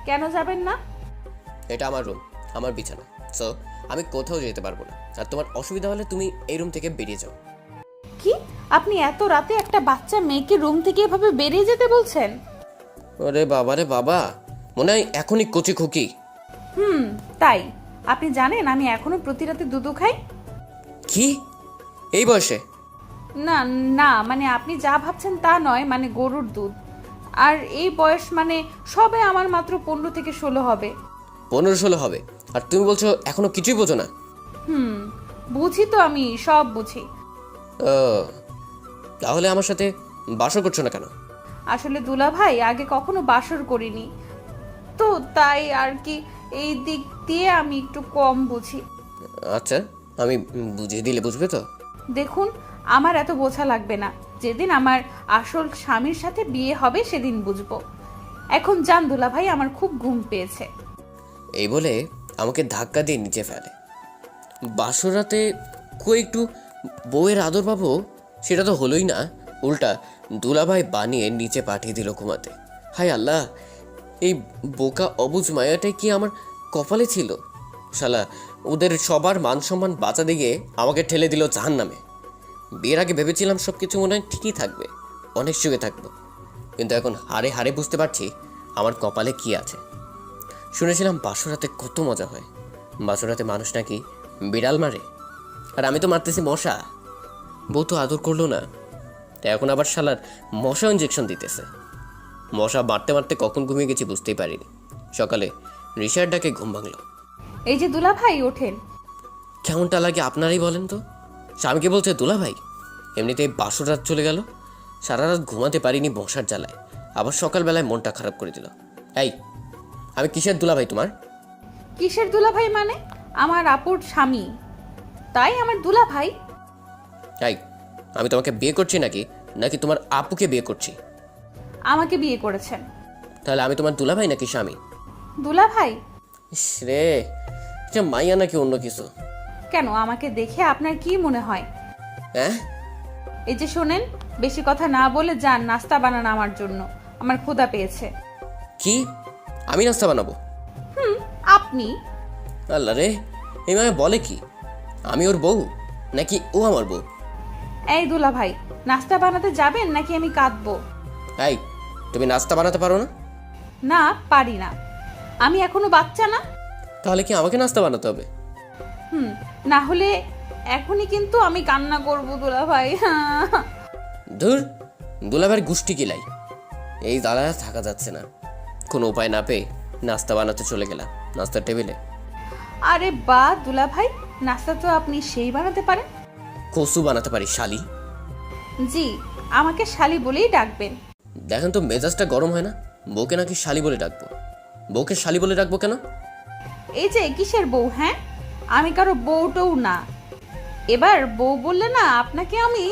কেন যাবেন না? এটা আমার রুম, আমার বিছানা, সো আমি কোথাও যেতে পারবো না। আর তোমার অসুবিধা হলে তুমি এই রুম থেকে বেরিয়ে যাও। কি, আপনি এত রাতে একটা বাচ্চা মেয়েকে রুম থেকে এভাবে বেরিয়ে যেতে বলছেন? ওরে বাবা রে বাবা, মনে হয় এখনই কচি খুকি। তাই? আপনি জানেন আমি এখনো প্রতি রাতে দুধ খাই? কি, এই বয়সে? না না, মানে আপনি যা ভাবছেন তা নয়, মানে গরুর দুধ। আর এই বয়স মানে সবে আমার মাত্র 15 থেকে 16 হবে। 15-16 হবে, আর তুমি বলছো এখনো কিছুই বোঝো না? বুঝি তো, আমি সব বুঝি। ও, তাহলে আমার সাথে বাসর করছো না কেন? আসলে দুলা ভাই, আগে কখনো বাসর করিনি তো, তাই আর কি, এই দিক দিয়ে আমি একটু কম বুঝি। আচ্ছা, আমি বুঝিয়ে দিলে বুঝবে তো? দেখুন, আমার এত বোঝা লাগবে না। যেদিন আমার আসল স্বামীর সাথে বিয়ে হবে সেদিন বুঝবো। এখন যান দুলা ভাই, আমার খুব ঘুম পেয়েছে। এই বলে আমাকে ধাক্কা দিয়ে নিচে ফেলে। বাসর রাতে একটু বউয়ের আদর পাবো, সেটা তো হলোই না, উল্টা দুলাভাই বানিয়ে নিচে পাঠিয়ে দিল ঘুমাতে। হায় আল্লাহ, এই বোকা অবুঝ মায়াটাই কি আমার কপালে ছিল? শালা ওদের সবার মান সম্মান বাঁচাতে গিয়ে আমাকে ঠেলে দিল জাহান্নামে। বিয়ের আগে ভেবেছিলাম সব কিছু মনে হয় ঠিকই থাকবে, অনেক সুখে থাকবো, কিন্তু এখন হারে হারে বুঝতে পারছি আমার কপালে কি আছে। শুনেছিলাম বাসরাতে কত মজা হয়, বাসরাতে মানুষ নাকি বিড়াল মারে, আর আমি তো মারতেছি মশা। বউ তো আদর করলো না, তাই এখন আবার শালার মশা ইঞ্জেকশন দিতেছে। মশা মারতে মারতে কখন ঘুমিয়ে গেছি বুঝতেই পারিনি। সকালে রিশার ডাকে ঘুম ভাঙলো। এই যে দুলা ভাই, ওঠেন। কেমনটা লাগে আপনারাই বলেন তো? স্বামীকে বলছে দুলা ভাই, এমনিতেই বাসর রাত চলে গেল, সারা রাত ঘুমাতে পারিনি মশার জ্বালায়, আবার সকালবেলায় মনটা খারাপ করে দিল। এই, আমি কিসের দুলা ভাই তোমার? কিসের দুলা ভাই মানে? আমার আপুর স্বামী, তাই আমার দুলা ভাই। এই, আমি তোমাকে বিয়ে করছি নাকি নাকি তোমার আপুকে বিয়ে করছি? আমাকে বিয়ে করেছেন। তাহলে আমি তোমার দুলা ভাই নাকি স্বামী? দুলা ভাই? ইস রে, এটা মাইয়া নাকি অন্য কিছু? কেন, আমাকে দেখে আপনার কি মনে হয়? হ্যাঁ, এই যে শোনেন, বেশি কথা না বলে যান, নাস্তা বানান আমার জন্য, আমার ক্ষুধা পেয়েছে। কি, আমি নাস্তা বানাবো? আপনি? আল্লাহ রে, এই মায়া বলে কি? আমি ওর বউ নাকি ও আমার বউ? এই দুলা ভাই, নাস্তা বানাতে যাবেন নাকি আমি কাঁদবো? এই, তুমি নাস্তা বানাতে পারো না? না, পারি না। আমি এখনো বাচ্চা না। তাহলে কি আমাকে নাস্তা বানাতে হবে? না হলে এখনই কিন্তু আমি কান্না করবো দুলাভাই। ধুর, দুলাভাইয়ের গুষ্টি কিলাই। এই দাঁড়ায় থাকা যাচ্ছে না। কোনো উপায় না পেয়ে নাস্তা বানাতে চলে গেলাম নাস্তার টেবিলে। আরে বাহ দুলাভাই, নাস্তা তো আপনি সেই বানাতে পারেন। কসু বানাতে পারি শালি। জি, আমাকে শালি বলেই ডাকবেন। দেখেন তো মেজাজটা গরম হয় না? বউকে নাকি শালি বলে ডাকবো? বউকে শালি বলে ডাকবো কেন? এই যে কিসের বউ? হ্যাঁ, আমি কারো বউটও না। এবার বউ বললে না আপনাকে আমি।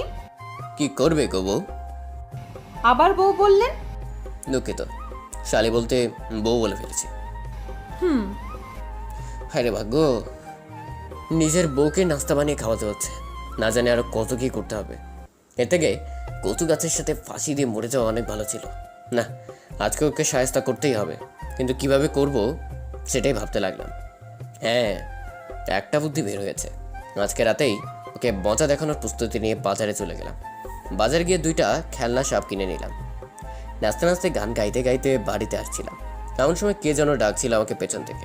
কি করবে গো বউ? আবার বউ বললেন? দুঃখিত, শালি বলতে বউ বলে ফেলেছি। হায় রে ভাগ্য, নিজের বউকে নাস্তা বানিয়ে খাওয়াতে হচ্ছে। না জানি আরো কত কি করতে হবে। এর থেকে কচু গাছের সাথে ফাঁসি দিয়ে মরে যাওয়া অনেক ভালো ছিল। না, আজকে ওকে সাহায্য করতেই হবে, কিন্তু কিভাবে করব সেটাই ভাবতে লাগলাম। হ্যাঁ, একটা বুদ্ধি বের হয়েছে। আজকে রাতেই ওকে মজা দেখানোর প্রস্তুতি নিয়ে বাজারে চলে গেলাম। বাজারে গিয়ে 2টা খেলনা সাপ কিনে নিলাম। নাচতে নাচতে গান গাইতে গাইতে বাড়িতে আসছিলাম, এমন সময় কে যেন ডাকছিল আমাকে পেছন থেকে।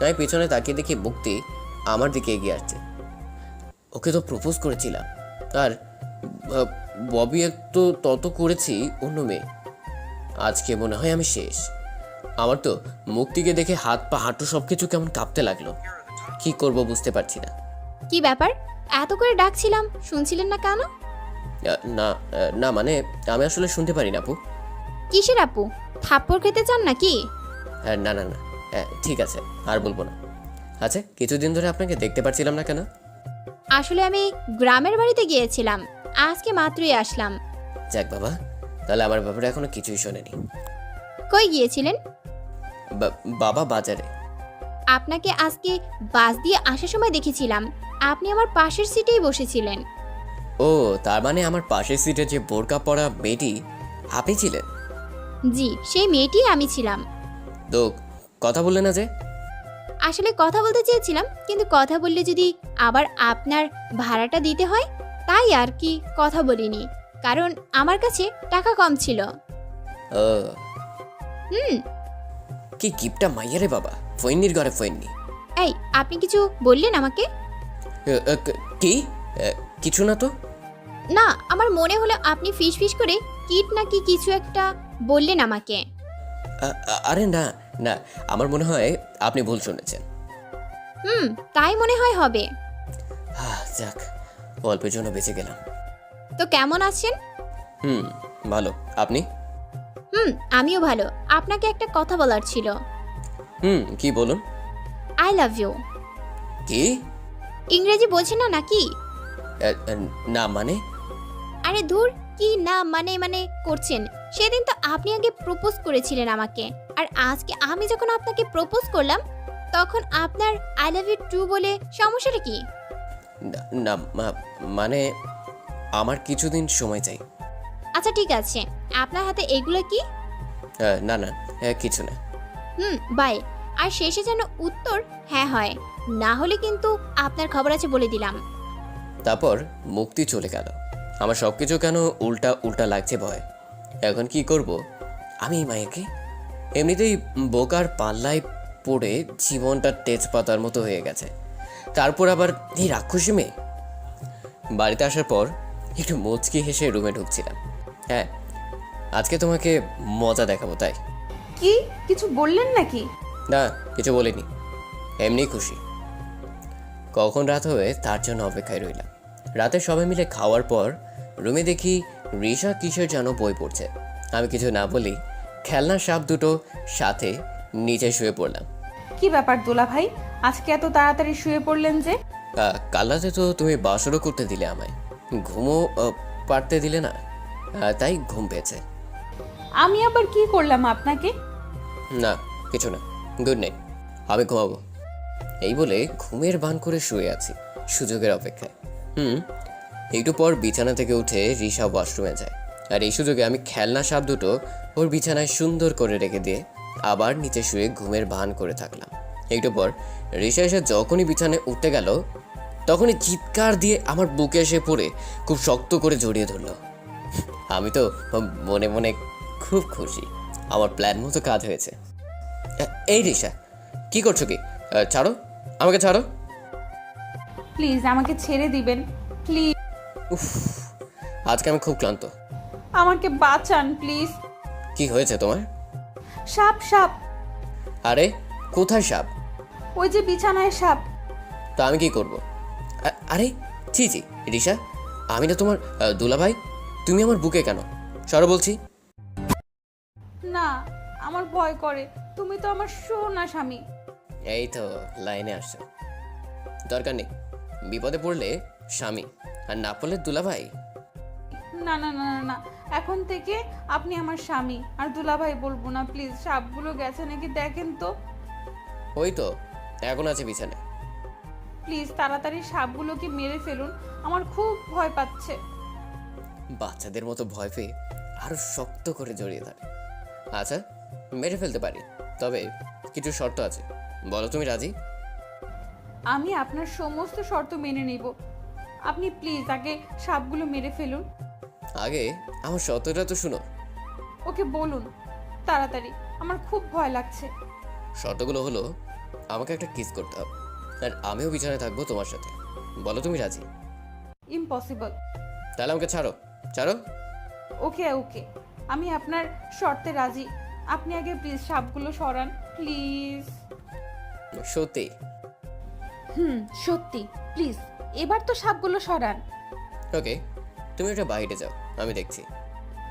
আমি পেছনে তাকিয়ে দেখি মুক্তি আমার দিকে এগিয়ে আসছে। ওকে তো প্রপোজ করেছিলাম, আর ববি তো তত করেছি অন্য মেয়ে। আজকে মনে হয় আমি শেষ। আমার তো মুক্তিকে দেখে হাত পা হাঁটু সবকিছু কেমন কাঁপতে লাগলো। কি করব বুঝতে পারছি না। কি ব্যাপার, এত করে ডাকছিলাম শুনছিলেন না কেন? না না, মানে আমি আসলে শুনতে পারি না আপু। কিসের আপু, থাপ্পড় খেতে চান নাকি? না না না, ঠিক আছে, আর বলবো না। আচ্ছা, কিছুদিন ধরে আপনাকে দেখতে পাচ্ছিলাম না কেন? আসলে আমি গ্রামের বাড়িতে গিয়েছিলাম, আজকে মাত্রই আসলাম। যাক বাবা, তাহলে আমার ব্যাপারে এখনো কিছুই শোনেনি। কই গিয়েছিলেন? বাবা বাজারে। আপনাকে আজকে বাস দিয়ে আসার সময় দেখেছিলাম, আপনি আমার পাশের সিটেই বসেছিলেন। ও, তার মানে আমার পাশের সিটে যে বোরকা পরা মেয়েটি আপনি ছিলেন? জি, সেই মেয়েটি আমি ছিলাম। তো কথা বললেন না যে? আসলে কথা বলতে চেয়েছিলাম, কিন্তু কথা বললে যদি আবার আপনার ভাড়াটা দিতে হয়, তাই আর কি কথা বলিনি, কারণ আমার কাছে টাকা কম ছিল। ও, হুম। কি গিফটটা মাইয়া রে বাবা, ফৈন্নির ঘরে ফৈন্নি। এই, আপনি কিছু বললেন আমাকে? কি? কিছু না তো। না, আমার মনে হলো আপনি ফিস ফিস করে কিট নাকি কিছু একটা বললেন আমাকে। আরে না না, আমার মনে হয় আপনি ভুল শুনেছেন। তাই মনে হয় হবে। যাক, অল্পের জন্য বেঁচে গেলাম। তো কেমন আছেন? ভালো, আপনি? আমিও ভালো। আপনাকে একটা কথা বলার ছিল। কি বলুন। I love you. কি? ইংরেজি বোঝেন না নাকি? না মানে? আরে ধুর, কি না মানে মানে করছেন? সেদিন তো আপনি আগে প্রপোজ করেছিলেন আমাকে, আর আজকে আমি যখন আপনাকে প্রপোজ করলাম তখন আপনার আই লাভ ইউ টু বলে সমস্যাটা কি? না মানে আমার কিছুদিন সময় চাই। আচ্ছা ঠিক আছে, আপনার হাতে এগুলো কি? না না, কিছু না। বাই। আর শেষে যেন উত্তর হ্যাঁ হয়, না হলে কিন্তু আপনার খবর আছে বলে দিলাম। তারপর মুক্তি চলে গেল। আমার সবকিছু কেন উল্টা উল্টা লাগছে ভয়। এখন কি করব আমি? মায়েকে এমনিতেই বোকার পাল্লায় পড়ে জীবনটা তেজপাতার মতো হয়ে গেছে, তারপর আবার এই রাক্ষসী মেয়ে। বাড়িতে আসার পর একটু মুচকি হেসে রুমে ঢুকছিলাম। হ্যাঁ, আজকে তোমাকে মজা দেখাবো তাই। কি কিছু বললেন নাকি? না, কিছু বলিনি, এমনি খুশি। কখন রাত হবে তার জন্য অপেক্ষায় রইলাম। রাতে সবাই মিলে খাওয়ার পর রুমে দেখি রিশা কিসের যেন বই পড়ছে। আমি কিছু না বলি খেলনা সাপ দুটো সাথে নিচে শুয়ে পড়লাম। কি ব্যাপার দোলা ভাই, আজকে এত তাড়াতাড়ি শুয়ে পড়লেন যে? কাল রাতে তো তুমি বাসরও করতে দিলে, আমায় ঘুমও পারতে দিলে না, তাই ঘুম পেয়েছে। আমি আবার কি করলাম আপনাকে? না কিছু না, গুড নাইট, আমি ঘুমাবো। এই বলে ঘুমের ভান করে শুয়ে আছি সুযোগের অপেক্ষায়। একটু পর বিছানা থেকে উঠে রিশা ওয়াশরুমে যায়, আর এই সুযোগে আমি খেলনা সাপ দুটো ওর বিছানায় সুন্দর করে রেখে দিয়ে আবার নিচে শুয়ে ঘুমের ভান করে থাকলাম। একটু পর রিশা এসে যখনই বিছানায় উঠতে গেল তখনই চিৎকার দিয়ে আমার বুকে এসে পড়ে খুব শক্ত করে জড়িয়ে ধরলো। আমি তো মনে মনে খুব খুশি, আমার প্ল্যান মতো কাজ হয়েছে। এই রিশা, কি করছো কি? ছাড়ো, আমাকে ছাড়ো। প্লিজ আমাকে ছেড়ে দিবেন প্লিজ। উফ, আজকে আমি খুব ক্লান্ত। আমাকে বাঁচান প্লিজ। কি হয়েছে তোমার? সাপ সাপ। আরে কোথায় সাপ? ওই যে বিছানায় সাপ। তো আমি কি করব? আরে ছি ছি রিশা, আমি না তোমার দুলাভাই, তুমি আমার বুকে কেন? সরো বলছি। না, আমার ভয় করে, তুমি তো আমার সোনা স্বামী। এই তো লাইনে আসছো। দরকার নেই, বিপদে পড়লে স্বামী, আর না পড়লে দুলাভাই। না না না না না, এখন থেকে আপনি আমার স্বামী, আর দুলাভাই বলবো না প্লিজ। সাপগুলো গেছে নাকি দেখেন তো ওই তো এখন আছে বিছানায়। প্লিজ। তাড়াতাড়ি সাপগুলোকে মেরে ফেলুন, আমার খুব ভয় পাচ্ছে। বাচ্চাদের মতো ভয় পেয়ে আরো শক্ত করে জড়িয়ে ধরে। আচ্ছা, মেরে ফেলতে পারি, তবে কিছু শর্ত আছে। বলো, তুমি রাজি? আমি আপনার সমস্ত শর্ত মেনে নিব। আপনি প্লিজ আগে সাপগুলো মেরে ফেলুন। আগে আমার শর্তটা তো শুনো। ওকে বলুন তাড়াতাড়ি, আমার খুব ভয় লাগছে। শর্তগুলো হলো, আমাকে একটা কিস করতে হবে, আর আমিও বিছানায় থাকবো তোমার সাথে। বলো, তুমি রাজি? ইম্পসিবল। তাহলে আমাকে ছাড়ো, ছাড়ো। ওকে ওকে, আমি আপনার শর্তে রাজি। আপনি আগে প্লিজ সাপগুলো সরান প্লিজ। সত্যি? সত্যি প্লিজ, এবার তো সাপগুলো সরান। ওকে, তুমি একটা বাইরে যাও, আমি দেখছি।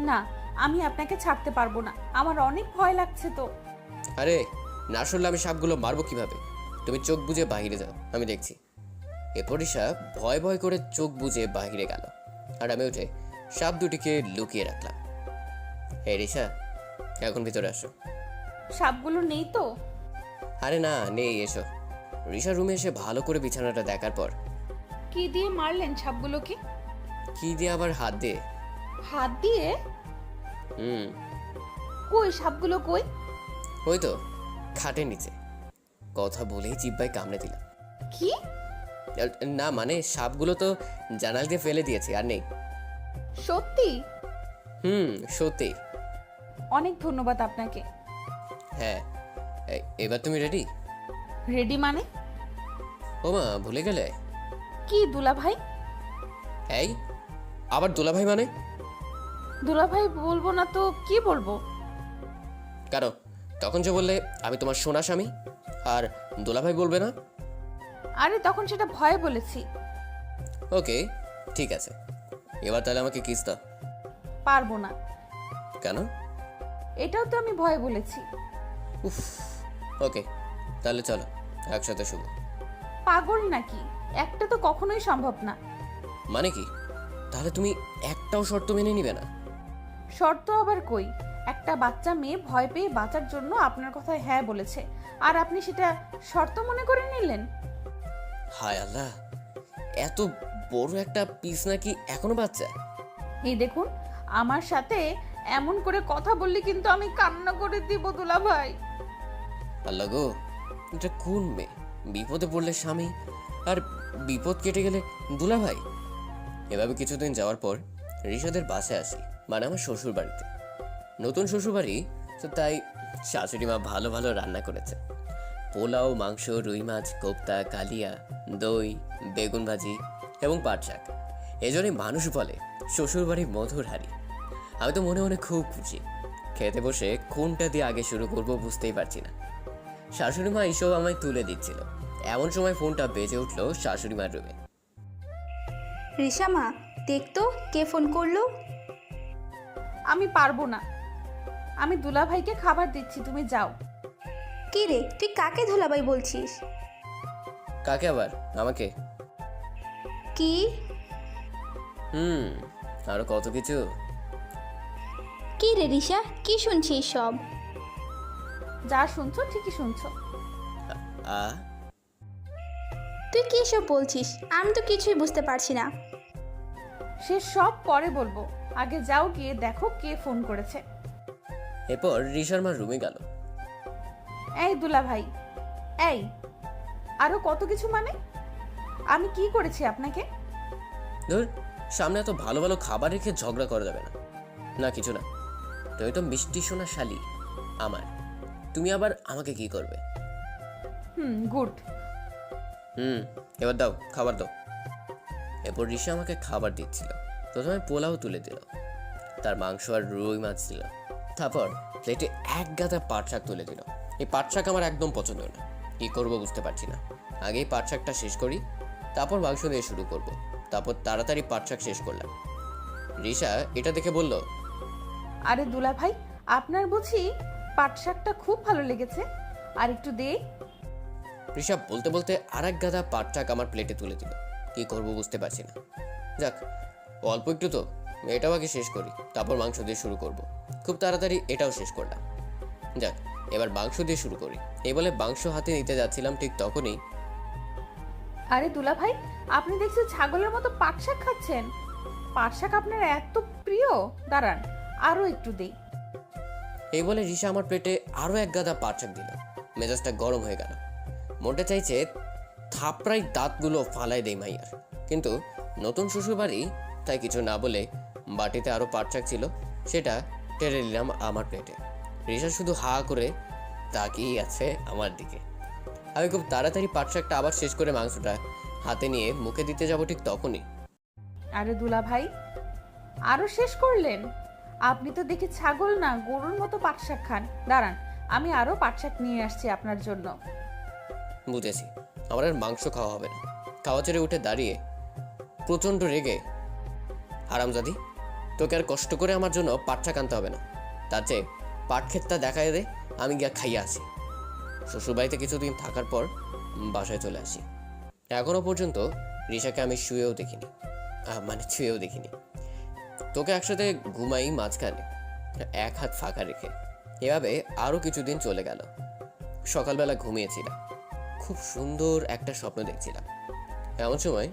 না, আমি আপনাকে ছাড়তে পারবো না, আমার অনেক ভয় লাগছে তো। আরে না শুনলে আমি সাপগুলো মারবো কিভাবে? তুমি চোখ বুজে বাহিরে যাও, আমি দেখছি। এরপর রিশা ভয় ভয় করে চোখ বুজে বাহিরে গেল, আর আমি উঠে সাপ দুটিকে লুকিয়ে রাখলাম। এই রিশা, এখন ভিতরে আসো। সাপগুলো নেই তো? আরে না, নেই, এসো। রিশা রুমে এসে ভালো করে বিছানাটা দেখার পর, কি দিয়ে মারলেন সাপগুলোকে? কি দিয়ে আবার হাত দিয়ে? হাত দিয়ে? হুম, কই সাপগুলো কই? ওই তো খাটের নিচে। কথা বলেই জিব্বায় কামড়ে দিলাম। কি? না মানে সাপগুলো তো জানাল দিয়ে ফেলে দিয়েছি, আর নেই। সত্যি? সত্যি। অনেক ধন্যবাদ আপনাকে। হ্যাঁ, এবার তুমি রেডি? রেডি মানে? ও মা, ভুলে গেলে? কি দুলাভাই? এই আবার দুলাভাই মানে? দুলাভাই বলবো না তো কি বলবো? কারণ তখন যে বললে আমি তোমার সোনা স্বামী, আর দুলাভাই বলবে না? আরে তখন সেটা ভয়ে বলেছি। ওকে, ঠিক আছে, এবার তাহলে আমাকে কিস দাও। পারবো না। কেন? এটাও তো আমি ভয়ে বলেছি। উফ, ওকে, তাহলে চলো একসাথে শুভ। পাগল নাকি? একটা তো কখনোই সম্ভব না। মানে কি? তাহলে তুমি একটাও শর্ত মেনে নিবে না? শর্ত আবার কই? একটা বাচ্চা মেয়ে ভয় পেয়ে বাঁচার জন্য আপনার কথায় হ্যাঁ বলেছে, আর আপনি সেটা শর্ত মনে করে নিলেন? হায় আল্লাহ, এত বড় একটা পিস নাকি এখনো বাচ্চা? এই দেখুন, আমার সাথে এমন করে কথা বললে কিন্তু আমি কান্না করে দিব দুলাভাই। আল্লাহ গো, এটা কোন মেয়ে? বিপদে পড়লে স্বামী, আর বিপদ কেটে গেলে দুলাভাই। এভাবে কিছুদিন যাওয়ার পর রিশাদের বাসায় আসি, মানে আমার শ্বশুর বাড়িতে। নতুন শ্বশুর বাড়ি তো, তাই শাশুড়ি মা ভালো ভালো রান্না করেছে। পোলাও, মাংস, রুই মাছ, কোপ্তা, কালিয়া, দই, বেগুন ভাজি এবং পাট শাক। এজন্যই মানুষ বলে শ্বশুর বাড়ির মধুর হাড়ি। আমি তো মনে মনে খুব খুশি। খেতে বসে কোনটা দিয়ে আগে শুরু করব বুঝতেই পারছি না। শাশুড়ি মা এইসব আমায় তুলে দিচ্ছিল, এমন সময় ফোনটা বেজে উঠলো শাশুড়ি মার রুমে। রিশা মা, দেখতো কে ফোন করলো? আমি পারবো না, আমি দুলাভাইকে খাবার দিচ্ছি, তুমি যাও। কি রে, তুই কাকে ধুলাবাই বলছিস? কাকে আবার? আমাকে? কি? আরো কত কিছু। কি রে রিশা, কি শুনছিস সব? যা শুনছো ঠিকই শুনছো। তুই কি সব বলছিস? আমি তো কিছুই বুঝতে পারছি না। সে সব পরে বলবো, আগে যাও গিয়ে দেখো কে ফোন করেছে। এরপর রিশার মা রুমে গেল। এই দুলাভাই, এই আরো কত কিছু মানে? আমি কি করেছি আপনাকে? ধর, সামনে এত ভালো ভালো খাবার রেখে ঝগড়া করা যাবে না। না কিছু না, তুমি তো মিষ্টি সোনা শালি আমার, তুমি আবার আমাকে কি করবে? গুড। এবার দাও, খাবার দাও। এরপর ঋষা আমাকে খাবার দিচ্ছিল। প্রথমে পোলাও তুলে দিল, তার মাংস আর রুই মাছ দিল, তারপর প্লেটে এক গাদা পাট শাক তুলে দিল। এই পাট শাক আমার একদম পছন্দ না, কি করবো বুঝতে পারছি না। আগেই পাট শাকটা শেষ করি, তারপর মাংস দিয়ে শুরু করব। তারপর তাড়াতাড়ি পাট শাক শেষ করলাম। ঋষা এটা দেখে বলল, আরে দুলা ভাই, আপনার বুঝি পাট শাকটা খুব ভালো লেগেছে, আর একটু দে। ঋষা বলতে বলতে আর এক গাদা পাট শাক আমার প্লেটে তুলে দিল। কি করবো বুঝতে পারছি না। যাক, অল্প একটু তো, এটাও আগে শেষ করি, তারপর মাংস দিয়ে শুরু করব। খুব তাড়াতাড়ি এটাও শেষ করলাম। যাক, এবার মাংস দিয়ে শুরু করি। এই বলে মাংস হাতে নিতে যাচ্ছিলাম, ঠিক তখনই আরে দুলা ভাই, আপনি দেখছি ছাগলের মতো পাট শাক খাচ্ছেন। পাট শাক আপনার এত প্রিয়? দাঁড়ান, আরো একটু দেই। এই বলে ঋষা আমার প্লেটে আরও এক গাদা পাট শাক দিল। মেজাজটা গরম হয়ে গেল, মনটা চাইছে থাপড়াই দাঁতগুলো ফালাই দেই মাইয়ার। কিন্তু নতুন শ্বশুর বাড়ি, তাই কিছু না বলে বাটিতে আরও পাট শাক ছিল, সেটা টেরে নিলাম আমার প্লেটে। ঋষা শুধু হা করে তাকিয়ে আছে আমার দিকে। আমি খুব তাড়াতাড়ি পাট শাকটা আবার শেষ করে মাংসটা হাতে নিয়ে মুখে দিতে যাব, ঠিক তখনই আরে দুলা ভাই, আরো শেষ করলেন? আপনি তো দেখি ছাগল না, গরুর মতো পাট শাক খান। দাঁড়ান, আমি আরো পাট শাক নিয়ে আসছি আপনার জন্য। বুঝেছি, আমার আর মাংস খাওয়া হবে না। খাওয়া ছেড়ে উঠে দাঁড়িয়ে প্রচণ্ড রেগে, হারামজাদি, তোকে আর কষ্ট করে আমার জন্য পাট শাক আনতে হবে না, তার চেয়ে পাট ক্ষেতটা দেখায় দে, আমি গিয়া খাইয়া আসি। শ্বশুরবাড়িতে কিছুদিন থাকার পর বাসায় চলে আসি। এখনো পর্যন্ত ঋষাকে আমি শুয়েও দেখিনি, মানে ছুঁয়েও দেখিনি। তোকে একসাথে ঘুমাই মাঝখানে, এক হাত ফাঁকা রেখে। এভাবে আরও কিছুদিন চলে গেল। সকালবেলা ঘুমিয়েছিলাম, খুব সুন্দর একটা স্বপ্ন দেখছিলাম। এমন সময়,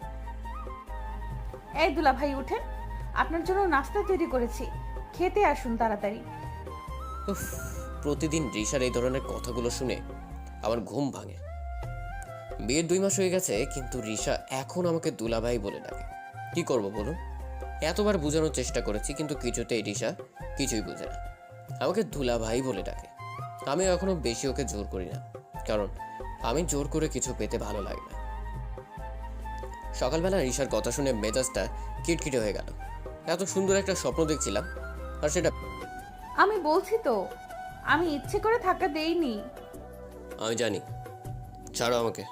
এই দুলা ভাই উঠেন, আপনার জন্য নাস্তা তৈরি করেছি, খেতে আসুন তাড়াতাড়ি। উফ, প্রতিদিন ঋষার এই ধরনের কথাগুলো শুনে আমার ঘুম ভাঙে। বিয়ের 2 মাস হয়ে গেছে, কিন্তু ঋষা এখন আমাকে দুলাভাই বলে ডাকে। কি করব বলুন? এতবার বোঝানোর চেষ্টা করেছি, কিন্তু কিছুতেই ঋষা কিছুই বোঝে না, আমাকে দুলাভাই বলে ডাকে। আমি এখনো বেশি ওকে জোর করি না, কারণ আমি জোর করে কিছু পেতে ভালো লাগে না। সকালবেলা ঋষার কথা শুনে মেজাজটা কিটকিটে হয়ে গেল। এত সুন্দর একটা স্বপ্ন দেখছিলাম, আর সেটা আমি বলছি তো, আমি ইচ্ছে করে থাকা দেইনি। আমি জানি, ছাড়ো আমাকে।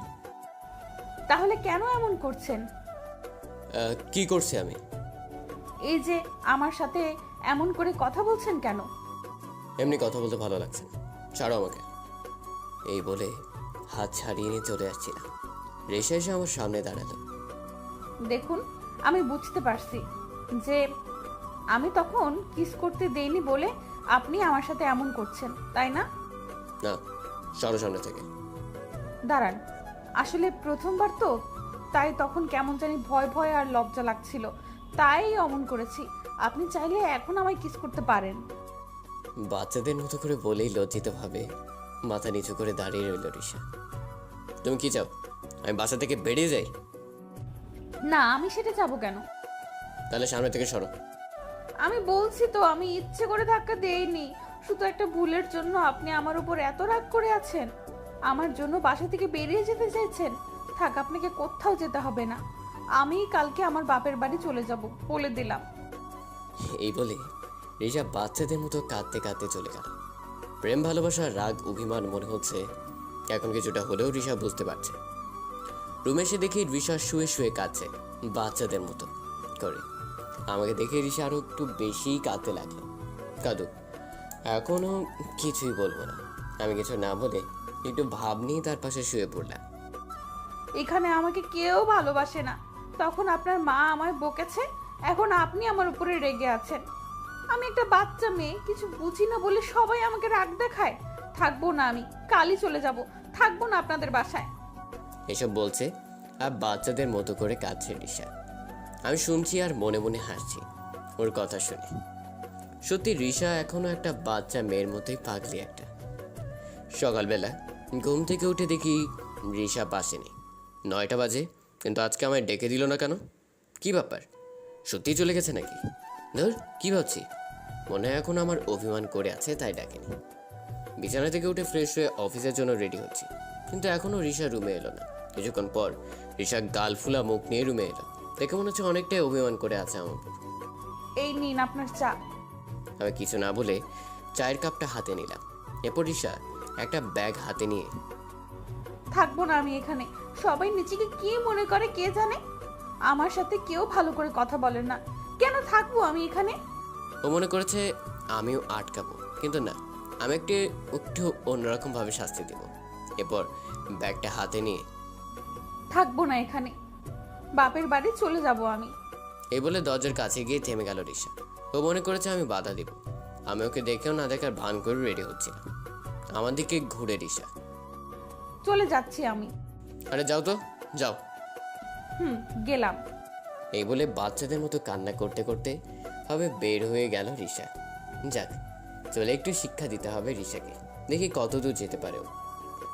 তাহলে কেন এমন করছেন? কি করছি আমি? এই যে আমার সাথে এমন করে কথা বলছেন কেন? এমনি কথা বলতে ভালো লাগছে না, ছাড়ো আমাকে। এই বলে হাত ছাড়িয়ে নিয়ে চলে আসছিলাম। রেশা এসে আমার সামনে দাঁড়ালো। দেখুন, আমি বুঝতে পারছি যে আমি তখন কিস করতে দেইনি বলে আপনি আমার সাথে এমন করছেন, তাই না? না, সরো সামনে থেকে। দাঁড়ান, আসলে প্রথমবার তো, তাই তখন কেমন জানি ভয় ভয় আর লজ্জা লাগছিল, তাই অমন করেছি। আপনি চাইলে এখন আমায় কিস করতে পারেন। বাচ্চাদের মতো করে বলেই লজ্জিত ভাবে মাথা নিচু করে দাঁড়িয়ে রইল ঋষা। তুমি কি চাও, আমি বাসা থেকে বেরিয়ে যাই? না, আমি সেটা যাবো কেন? তাহলে সামনে থেকে সরো। আমি বলছি তো, আমি ইচ্ছে করে ধাক্কা দেইনি, শুধু একটা ভুলের জন্য আপনি আমার উপর এত রাগ করে আছেন, আমার জন্য বাসা থেকে বেরিয়ে যেতে চাইছেন। থাক, আপনাকে কোথাও যেতে হবে না, আমি কালকে আমার বাপের বাড়ি চলে যাব, বলে দিলাম। এই বলে ঋষা বাচ্চাদের মতো কাঁদতে কাঁদতে চলে গেল। প্রেম ভালোবাসা, রাগ, অভিমান মনে হচ্ছে এখন কিছুটা হলেও ঋষা বুঝতে পারছে। রুমে এসে দেখি ঋষা শুয়ে শুয়ে কাঁদছে বাচ্চাদের মতো করে। আমাকে দেখে ঋষা আরো একটু বেশি কাঁদতে লাগলো। কাঁদুক, এখনো কিছুই বলবো না। আমি কিছু না বলে একটু ভাব নিয়ে তার পাশে শুয়ে পড়লাম। এখানে আমাকে কেউ ভালোবাসে না, তখন আপনার মা আমায় বকেছে, এখন আপনি আমার উপরে রেগে আছেন। আমি একটা বাচ্চা মেয়ে, কিছু বুঝি না বলে সবাই আমাকে রাগ দেখায়। থাকবো না, আমি কালই চলে যাব, থাকবো না আপনাদের বাসায়। এসব বলছে আর বাচ্চাদের মতো করে কাঁদছে ঋষা। আমি শুনছি আর মনে মনে হাসছি ওর কথা শুনে। সত্যি ঋষা এখনো একটা বাচ্চা মেয়ের মতোই পাগলি একটা। সকালবেলা ঘুম থেকে উঠে দেখি ঋষা পাশে নেই। 9টা বাজে, কিন্তু আজকে আমায় ডেকে দিল না কেন? কি ব্যাপার, সত্যিই চলে গেছে নাকি? ধর, কি ভাবছি, মনে হয় এখন আমার অভিমান করে আছে, তাই ডাকেনি। বিছানা থেকে উঠে ফ্রেশ হয়ে অফিসের জন্য রেডি হচ্ছি, কিন্তু এখনো রিশা রুমে এলো না। কিছুক্ষণ পর রিশা গাল ফুলা মুখ নিয়ে রুমে এলো। দেখে মনে হচ্ছে অনেকটাই অভিমান করে আছে আমার উপর। এই নিন আপনার চা। আমি কিছু না বলে চায়ের কাপটা হাতে নিলাম। এরপর রিশা একটা ব্যাগ হাতে নিয়ে, থাকবো না আমি এখানে, সবাই নিজেকে কি মনে করে কে জানে। আমার সাথে কেউ ভালো করে কথা বলে না, কেন থাকবো আমি এখানে? ও মনে করেছে আমিও আটকাবো, কিন্তু না, আমি একটু অন্যরকম ভাবে শাস্তি দেব। এরপর ব্যাগটা হাতে নিয়ে, থাকবো না এখানে, বাপের বাড়ি চলে যাব আমি। এই বলে দরজার কাছে গিয়ে থেমে গেল রিশা। ও মনে করেছে আমি বাধা দিব। আমি ওকে দেখেও না দেখার ভান করে রেডি হচ্ছিলাম। আমার দিকে ঘুরে রিশা, চলে যাচ্ছি আমি। আরে যাও তো, যাও। গেলাম। এই বলে বাচ্চাদের মতো কান্না করতে করতে হবে বের হয়ে গেল রিশা। যাক, চলে একটু শিক্ষা দিতে হবে রিশাকে, দেখি কতদূর যেতে পারে ও।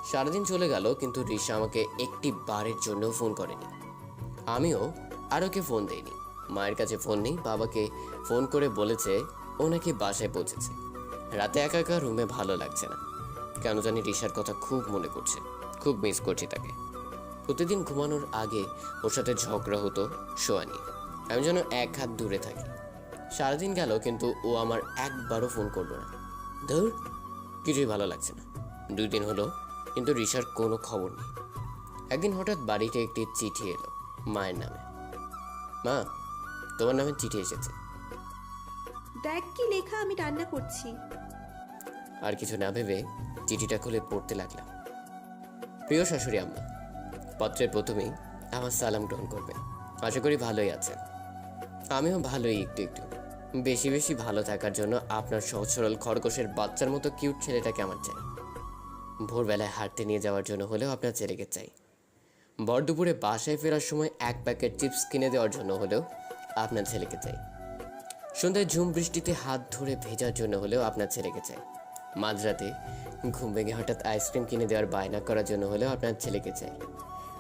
সারাদিন চলে গেল, কিন্তু রিশা আমাকে একটি বারের জন্য ফোন করেনি। আমিও আর ওকে ফোন দেইনি। মায়ের কাছে ফোন নেই, বাবাকে ফোন করে বলেছে ও নাকি বাসায় পৌঁছেছে। রাতে একা একা রুমে ভালো লাগছে না, কেন জানি রিশার কথা খুব মনে করছে, খুব মিস করছি তাকে। প্রতিদিন ঘুমানোর আগে ওর সাথে ঝগড়া হতো শোয়া নিয়ে, আমি যেন এক হাত দূরে থাকি। সারাদিন গেল, কিন্তু ও আমার একবারও ফোন করলো না। ধুর, কিছুই ভালো লাগছে না। 2 দিন হলো, কিন্তু রিশার কোনো খবর নেই। একদিন হঠাৎ বাড়িতে একটি চিঠি এলো মায়ের নামে। মা, তোমার নামে চিঠি এসেছে। দেখ কি লেখা, আমি রান্না করছি। আর কিছু না ভেবে চিঠিটা খুলে পড়তে লাগলাম। প্রিয় শাশুড়ি আম্মা, পত্রের প্রথমেই আমার সালাম গ্রহণ করবে। আশা করি ভালোই আছেন। আমিও ভালোই, একটু একটু বেশি বেশি ভালো থাকার জন্য আপনার সহজ সরল খরগোশের বাচ্চার মতো কিউট ছেলেটাকে আমার চাই। ভোরবেলায় হাঁটতে নিয়ে যাওয়ার জন্য হলেও আপনার ছেলেকে চাই। ভর দুপুরে বাসায় ফেরার সময় 1 প্যাকেট চিপস কিনে দেওয়ার জন্য হলেও আপনার ছেলেকে চাই। সন্ধ্যায় ঝুম বৃষ্টিতে হাত ধরে ভেজার জন্য হলেও আপনার ছেলেকে চাই। মাঝরাতে ঘুম ভেঙে হঠাৎ আইসক্রিম কিনে দেওয়ার বায়না করার জন্য হলেও আপনার ছেলেকে চাই।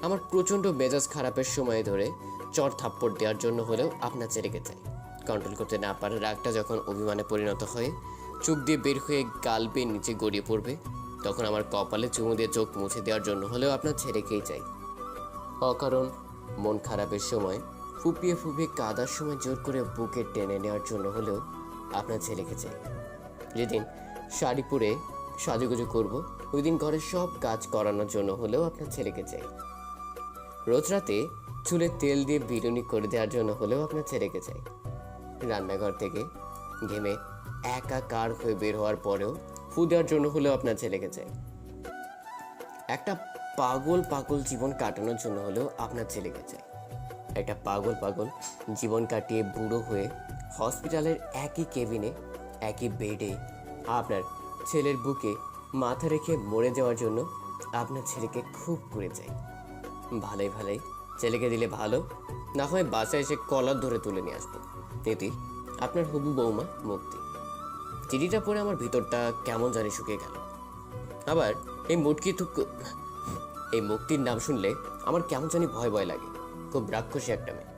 আমার প্রচণ্ড মেজাজ খারাপের সময় ধরে চর থাপ্পড় দেওয়ার জন্য হলেও আপনার ছেলেকে চাই। কন্ট্রোল করতে না পারার রাগটা যখন অভিমানে পরিণত হয়ে চোখ দিয়ে বের হয়ে গাল বেয়ে নিচে গড়িয়ে পড়বে, তখন আমার কপালে চুমু দিয়ে চোখ মুছে দেওয়ার জন্য হলেও আপনার ছেলেকেই চাই। অকারণ মন খারাপের সময় ফুপিয়ে ফুপিয়ে কাদার সময় জোর করে বুকে টেনে নেওয়ার জন্য হলেও আপনার ছেলেকে চাই। যেদিন শাড়ি পরে সাজুগুজু করব, ওই দিন ঘরের সব কাজ করানোর জন্য হলেও আপনার ছেলেকে চাই। রোজ রাতে চুলে তেল দিয়ে বিরুনি করে দেওয়ার জন্য হলেও আপনার ছেলেকে চাই। রান্নাঘর থেকে ঘেমে একাকার হয়ে বের হওয়ার পরেও ফু দেওয়ার জন্য হলেও আপনার ছেলেকে চাই। একটা পাগল পাগল জীবন কাটানোর জন্য হলেও আপনার ছেলেকে চাই। একটা পাগল পাগল জীবন কাটিয়ে বুড়ো হয়ে হসপিটালের একই কেবিনে একই বেডে আপনার ছেলের বুকে মাথা রেখে মরে যাওয়ার জন্য আপনার ছেলেকে খুব করে চাই। ভালোই ভালোই ছেলেকে দিলে ভালো, না হয় বাসায় এসে কলার ধরে তুলে নিয়ে আসবো। এটি আপনার হবু বৌমা মুক্তি। চিঠিটা পরে আমার ভিতরটা কেমন জানি শুকিয়ে গেল। আবার এই মুক্তির নাম শুনলে আমার কেমন জানি ভয় ভয় লাগে। খুব রাক্ষসী একটা মেয়ে।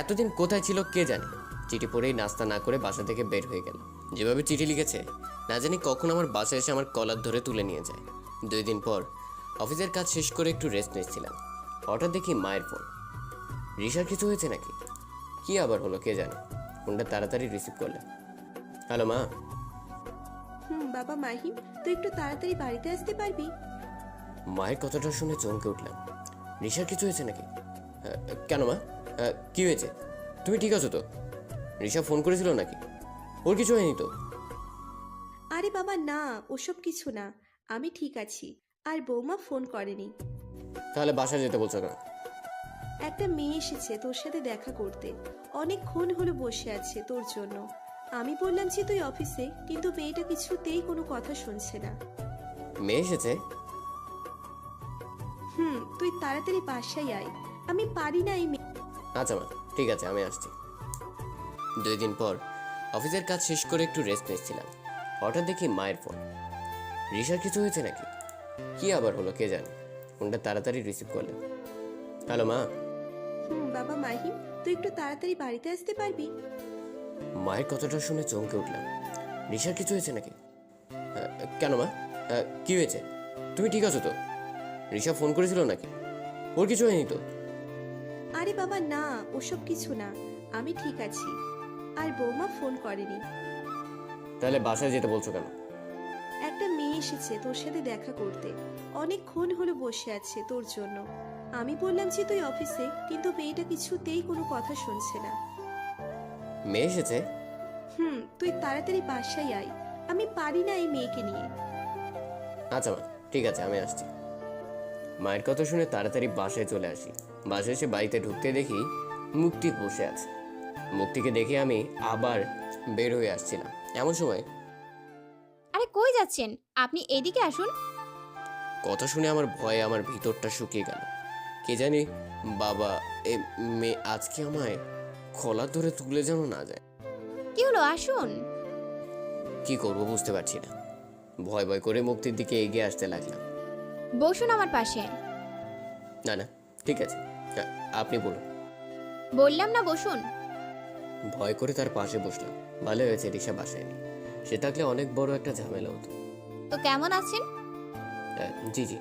এতদিন কোথায় ছিল কে জানে। চিঠি পড়েই নাস্তা না করে বাসা থেকে বের হয়ে গেল। যেভাবে চিঠি লিখেছে, না জানি কখন আমার বাসায় এসে আমার কলার ধরে তুলে নিয়ে যায়। 2 দিন পর অফিসের কাজ শেষ করে একটু রেস্ট নিচ্ছিলাম, হঠাৎ দেখি মায়ের ফোন। রিশার কিছু হয়েছে নাকি, কি আবার হলো কে জানে। ফোনটা তাড়াতাড়ি রিসিভ করলাম। হ্যালো মা। বাবা মাহিম, তুই একটু তাড়াতাড়ি বাড়িতে আসতে পারবি? মায়ের কথাটা শুনে চমকে উঠলাম। রিশার কিছু হয়েছে নাকি? কেন মা, কি হয়েছে? তুমি ঠিক আছো তো? রিশা ফোন করেছিল নাকি? ওর কিছু হয়নি তো? আরে বাবা না, ওসব কিছু না, আমি ঠিক আছি। আর বৌমা ফোন করেনি। তাহলে বাসায় যেতে বলছো কেন? একটা মেয়ে এসেছে তোর সাথে দেখা করতে, অনেকক্ষণ হলো বসে আছে তোর জন্য। আমি বললাম যে তুই অফিসে, কিন্তু মেয়েটা কিছুতেই কোনো কথা শুনছে না। মেয়ে এসেছে? তুই তাড়াতাড়ি বাসায় আয়, আমি পারি না এই মেয়ে। আচ্ছা মা, ঠিক আছে, আমি আসছি। 2 দিন পর অফিসের কাজ শেষ করে একটু রেস্ট নিচ্ছিলাম, হঠাৎ দেখি মায়ের ফোন। রিশার কিছু হয়েছে নাকি, কি আবার হলো কে জানে। ফোনটা তাড়াতাড়ি রিসিভ করলাম। হ্যালো মা। বাবা মাহিম, তুই একটু তাড়াতাড়ি বাড়িতে আসতে পারবি? মায়ের কথাটা শুনে চমকে উঠলাম। রিশার কিছু হয়েছে নাকি? কেন মা, কি হয়েছে? তুমি ঠিক আছো তো? রিশা ফোন করেছিল নাকি? ওর কিছু হয়নি তো? আরে বাবা না, ওসব কিছু না, আমি ঠিক আছি। আর বৌমা ফোন করেনি। তাহলে বাসায় যেতে বলছো কেন? একটা মেয়ে এসেছে তোর সাথে দেখা করতে, অনেকক্ষণ হলো বসে আছে তোর জন্য। আমি বললাম যে তুই অফিসে, কিন্তু মেয়েটা কিছুতেই কোনো কথা শুনছে না। মেয়ে এসেছে? তুই তাড়াতাড়ি বাসায় আয়, আমি পারি না এই মেয়েকে নিয়ে। আচ্ছা মা, ঠিক আছে, আমি আসছি। মায়ের কথা শুনে তাড়াতাড়ি বাসায় চলে আসি। বাসায় এসে বাড়িতে ঢুকতে দেখি মুক্তি বসে আছে। মুক্তিকে দেখে আমি আবার বের হয়ে আসছিলাম, এমন সময় আরে কই যাচ্ছেন? আপনি এদিকে আসুন। কথা শুনে আমার ভয়ে আমার ভিতরটা শুকিয়ে গেল। কে জানি বাবা এ মেয়ে আজকে আমায় খোলা ধরে তুলে যেন না যায়। কি হলো, আসুন। কি করব বুঝতে পারছি না। ভয় ভয় করে মুক্তির দিকে এগিয়ে আসতে লাগলাম। বসুন আমার পাশে। না না, ঠিক আছে, আপনি বলুন। বললাম না বসুন। ভয় করে তার পাশে বসলাম। ভালো হয়েছে রিশা বাসায় নেই, সে থাকলে অনেক বড় একটা ঝামেলা হতো। তো কেমন আছেন? জি জি,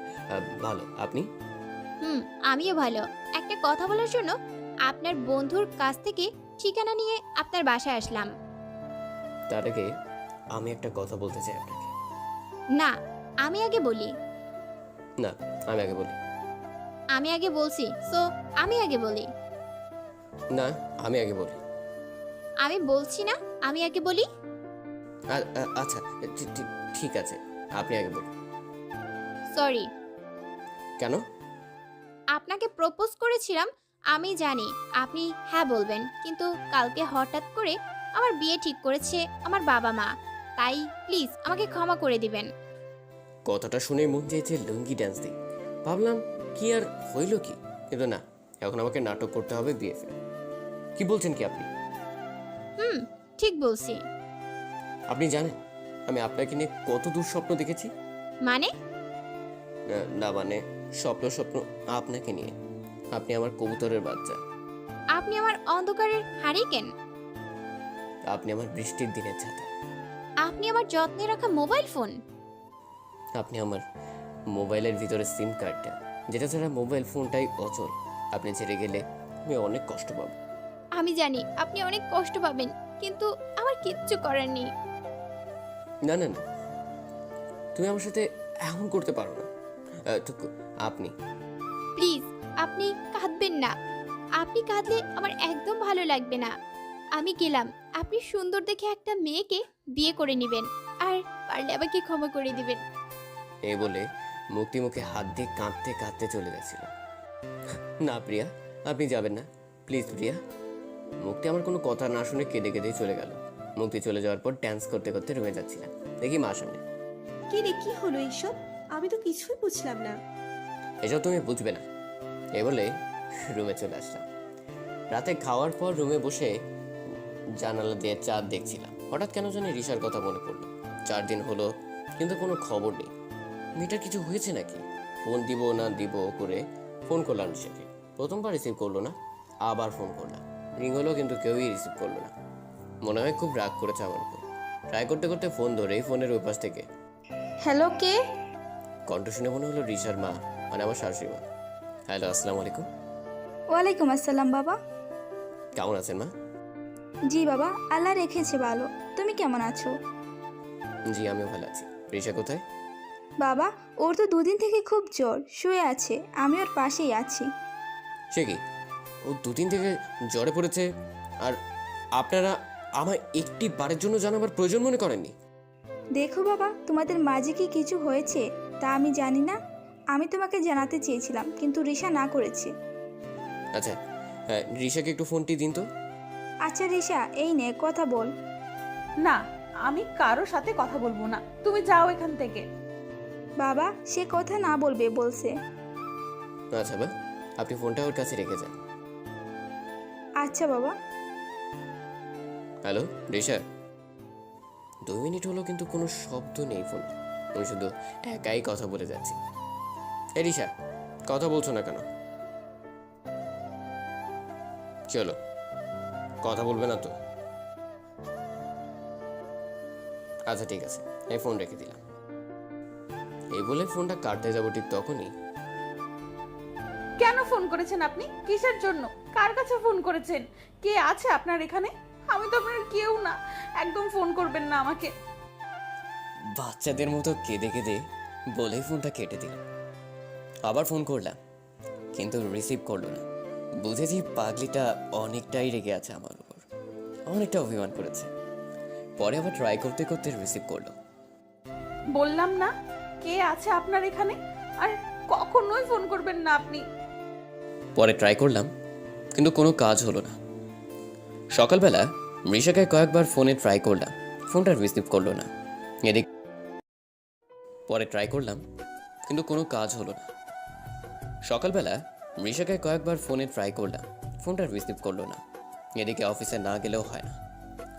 ভালো। আপনি? আমিও ভালো। একটা কথা বলার জন্য আপনার বন্ধুর কাছ থেকে ঠিকানা নিয়ে আপনার বাসায় আসলাম। তার আগে আমি একটা কথা বলতে চাই আপনাকে। না, আমি আগে বলি। না, আমি আগে বলি। আমি আগে বলছি, সো আমি আগে বলি। না, আমি আগে বলি। আমি বলছি না, আমি আগে বলি। আচ্ছা, ঠিক আছে, আপনি আগে বলুন। সরি। কেন? আপনাকে প্রপোজ করেছিলাম, আমি জানি আপনি হ্যাঁ বলবেন, কিন্তু কালকে হঠাৎ করে আমার বিয়ে ঠিক করেছে আমার বাবা মা, তাই প্লিজ আমাকে ক্ষমা করে দিবেন। কথাটা শুনে মন চাইছে লুঙ্গি ডান্স দিই। ভাবলাম কি আর হইল কি, কিন্তু না, এখন আমাকে নাটক করতে হবে বিএফএ। কি বলছেন কি আপনি? ঠিক বলছি। আপনি জানেন আমি আপনাকে নিয়ে কত দুঃস্বপ্ন দেখেছি? মানে? না মানে স্বপ্ন আপনাকে নিয়ে। আপনি আমার কবুতরের বাচ্চা। আপনি আমার অন্ধকারের হারিকেন। আপনি আমার বৃষ্টির দিনের ছাতা। আপনি আমার যত্নে রাখা মোবাইল ফোন। আপনি আমার মোবাইলের ভিতরে সিম কার্ডটা, যেটা ছাড়া মোবাইল ফোনটাই অচল। আপনি ছেড়ে গেলে আমি অনেক কষ্ট পাবো। আমি জানি আপনি অনেক কষ্ট পাবেন, কিন্তু আমার কিচ্ছু করার নেই। না না না, তুমি আমার সাথে এমন করতে পারো না। আপনি প্লিজ, আপনি কাঁদবেন না। আপনি কাঁদলে আমার একদম ভালো লাগবে না। আমি গেলাম, আপনি সুন্দর দেখে একটা মেয়েকে বিয়ে করে নেবেন, আর পারলে আমাকে ক্ষমা করে দিবেন। এই বলে মুক্তি মুখে হাত দিয়ে কাঁদতে কাঁদতে চলে যাচ্ছিল। না প্রিয়া, আপনি যাবেন না, প্লিজ প্রিয়া। মুক্তি আমার কোনো কথা না শুনে কেঁদে কেঁদেই চলে গেল। মুক্তি চলে যাওয়ার পর ড্যান্স করতে করতে রুমে যাচ্ছিলাম, দেখি মা সামনে। কি রে, কি হলো এইসব? আমি তো কিছুই বুঝলাম না। এসব তুমি বুঝবে না, এ বলে রুমে চলে আসলাম। রাতে খাওয়ার পর রুমে বসে জানালা দিয়ে চাঁদ দেখছিলাম। হঠাৎ কেন জানি রিশার কথা মনে পড়লো। 4 দিন হলো কিন্তু কোনো খবর নেই। মেয়েটার কিছু হয়েছে নাকি? ফোন দিব না দিব করে ফোন করলাম রিশাকে। প্রথমবার রিসিভ করলো না, আবার ফোন করলাম। রিং হলো কিন্তু কেউই রিসিভ করলো না। মনে হয় খুব রাগ করেছে আমার উপর। ট্রাই করতে করতে ফোন ধরেই ফোনের ওই পাশ থেকে হ্যালো, কে? কণ্ঠ শুনে মনে হলো রিশার মা, মানে আমার শাশুড়ি মা। হ্যালো, আসসালামু আলাইকুম। ওয়ালাইকুম আসসালাম বাবা। কেমন আছেন মা? জি বাবা, আল্লাহ রেখেছে ভালো। তুমি কেমন আছো? জি, আমিও ভালো আছি। রিশা কোথায়? বাবা, ওর তো 2 দিন থেকে খুব জ্বর, শুয়ে আছে, আমি ওর পাশেই আছি। সে কি, ও 2 দিন থেকে জ্বরে পড়েছে, আর আপনারা আমায় একটি বারের জন্য জানাবার প্রয়োজন মনে করেননি? দেখো বাবা, তোমাদের মাঝে কি কিছু হয়েছে তা আমি জানি না। আমি তোমাকে জানাতে চেয়েছিলাম, কিন্তু রিশা না করেছে। আচ্ছা, রিশাকে একটু ফোনটি দিন তো। আচ্ছা রিশা, এই নে কথা বল। না, আমি কারোর সাথে কথা বলবো না, তুমি যাও এখান থেকে। বাবা, সে কথা না বলবে বলছে। আচ্ছা বা, আপনি ফোনটা ওর কাছে রেখে যান। আচ্ছা বাবা। হ্যালো রিশা, 2 মিনিট হলো কিন্তু কোনো শব্দ নেই ফোন। আমি শুধু একাই কথা বলে যাচ্ছি। এ রিশা, কথা বলছো না কেন? চলো, কথা বলবে না তো? আচ্ছা ঠিক আছে, এই ফোন রেখে দিলাম। এই বলে ফোনটা কাটতে যাবো ঠিক তখনই কেন ফোন করেছেন আপনি? কিসের জন্য? কার কাছে ফোন করেছেন? কে আছে আপনার এখানে? আমি তো আপনার কেউ না, একদম ফোন করবেন না আমাকে। বাচ্চাদের মতো কেঁদে কেঁদে বলেই ফোনটা কেটে দিল। আবার ফোন করলাম, কিন্তু রিসিভ করলো না। বুঝেছি পাগলিটা অনেকটাই রেগে আছে আমার উপর, অনেকটা অভিমান করেছে। পরে আবার ট্রাই করতে করতে রিসিভ করলো। বললাম না কে আছে আপনার এখানে, আর কখনোই ফোন করবেন না আপনি। পরে ট্রাই করলাম, কিন্তু কোনো কাজ হলো না। সকালবেলা মৃষাকে কয়েকবার ফোনে ট্রাই করলাম, ফোনটা রিসিভ করলো না। এদিক পরে ট্রাই করলাম, কিন্তু কোনো কাজ হলো না। সকালবেলা মৃষাকে কয়েকবার ফোনে ট্রাই করলাম, ফোনটা রিসিভ করলো না। এদিকে অফিসে না গেলেও হয় না,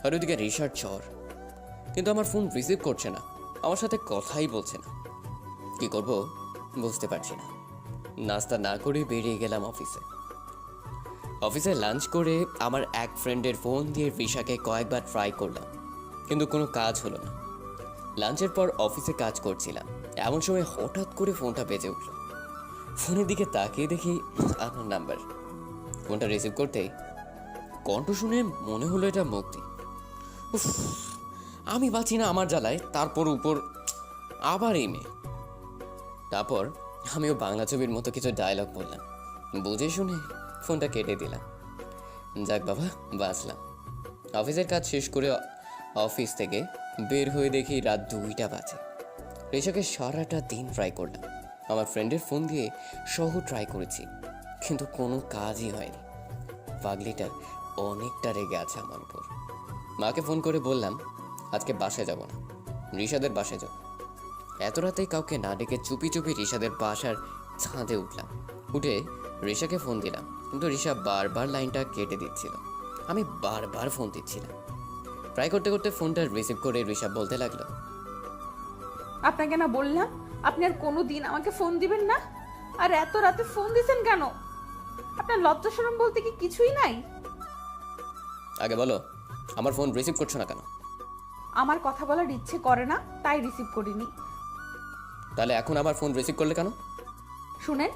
আর ওইদিকে রিসার জ্বর, কিন্তু আমার ফোন রিসিভ করছে না, আমার সাথে কথাই বলছে না। কি করব বুঝতে পারছি না। নাস্তা না করে বেরিয়ে গেলাম অফিসে। অফিসে লাঞ্চ করে আমার এক ফ্রেন্ডের ফোন দিয়ে রিসাকে কয়েকবার ট্রাই করলাম, কিন্তু কোনো কাজ হলো না। লাঞ্চের পর অফিসে কাজ করছিলাম, এমন সময় হঠাৎ করে ফোনটা বেজে উঠল। ফোনের দিকে তাকিয়ে দেখি আপনার নাম্বার। ফোনটা রিসিভ করতেই কণ্ঠ শুনে মনে হলো এটা মুক্তি। উফ, আমি বাঁচি না আমার জ্বালায়, তারপর উপর আবার এই মেয়ে। তারপর আমিও বাংলা ছবির মতো কিছু ডায়লগ বললাম, বুঝে শুনে ফোনটা কেটে দিলাম। যাক বাবা, বাঁচলাম। অফিসের কাজ শেষ করে অফিস থেকে বের হয়ে দেখি রাত 2টা বাজে। রেশাকে সারাটা দিন ট্রাই করলাম, আমার ফ্রেন্ডের ফোন দিয়ে সহ ট্রাই করেছি, কিন্তু কোনো কাজই হয়নি। পাগলিটা অনেকটা রেগে আছে আমার উপর। মাকে ফোন করে বললাম আজকে বাসায় যাব না, রিশাদের বাসায় যাব। এত রাতে কাউকে না ডেকে চুপি চুপি রিশাদের বাসার ছাদে উঠলাম। উঠে রিশাকে ফোন দিলাম, কিন্তু রিশা বারবার লাইনটা কেটে দিচ্ছিল। আমি বারবার ফোন দিচ্ছিলাম। ট্রাই করতে করতে ফোনটা রিসিভ করে রিশা বলতে লাগলো, আপনাকে না বললাম আপনি আর কোনো দিন আমাকে ফোন দিবেন না, আর এত রাতে ফোন দিছেন কেন? আপনার লজ্জা শরম বলতে কি কিছুই নাই? আগে বলো আমার ফোন রিসিভ করছো না কেন? আমার কথা বলার ইচ্ছে করে না, তাই রিসিভ করিনি। তাহলে এখন আবার ফোন রিসিভ করলে কেন? শুনেন,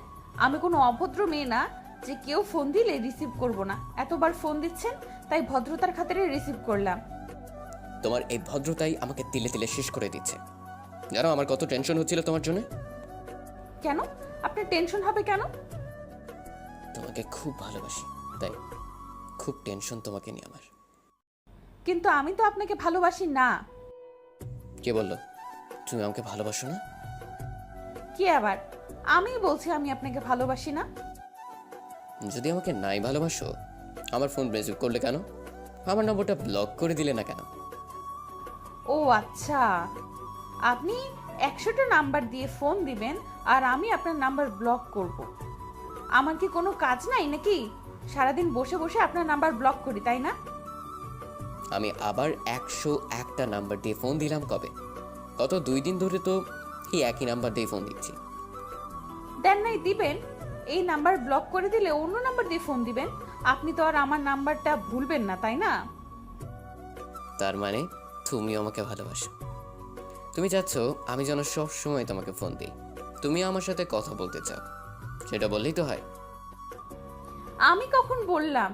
আমি কোনো অভদ্র মেয়ে না যে কেউ ফোন দিলে রিসিভ করব না। এতবার ফোন দিচ্ছেন, তাই ভদ্রতার খাতিরে রিসিভ করলাম। তোমার এই ভদ্রতাই আমাকে তিলে তিলে শেষ করে দিচ্ছে। জানো আমার কত টেনশন হচ্ছিল তোমার জন্য? কেন? আপনার টেনশন হবে কেন? তোমাকে খুব ভালোবাসি, তাই খুব টেনশন তোমাকে নিয়ে আমার। কিন্তু আমি তো আপনাকে ভালোবাসি না। কে বললো তুমি আমাকে ভালোবাসো না? কি আবার? আমি বলছি আমি আপনাকে ভালোবাসি না। যদি আমাকে নাই ভালোবাসো, আমার ফোন রিসিভ করলে কেন? আমার নম্বরটা ব্লক করে দিলে না কেন? ও আচ্ছা, আপনি 100টা নাম্বার দিয়ে ফোন দিবেন আর আমি আপনার নাম্বার ব্লক করব। আমার কি কোনো কাজ নাই নাকি? সারাদিন বসে বসে আপনার নাম্বার ব্লক করি, তাই না? আমি আবার 101টা নাম্বার দিয়ে ফোন দিলাম কবে? গত 2 দিন ধরে তো এই একই নাম্বার দিয়ে ফোন দিচ্ছি। দেন নাই দিবেন, এই নাম্বার ব্লক করে দিলে অন্য নাম্বার দিয়ে ফোন দিবেন। আপনি তো আর আমার নাম্বারটা ভুলবেন না, তাই না? তার মানে তুমিও আমাকে ভালোবাসো। তুমি চাচ্ছ আমি যেন সব সময় তোমাকে ফোন দিই, তুমি আমার সাথে কথা বলতে চাও, সেটা বললেই তো হয়। আমি কখন বললাম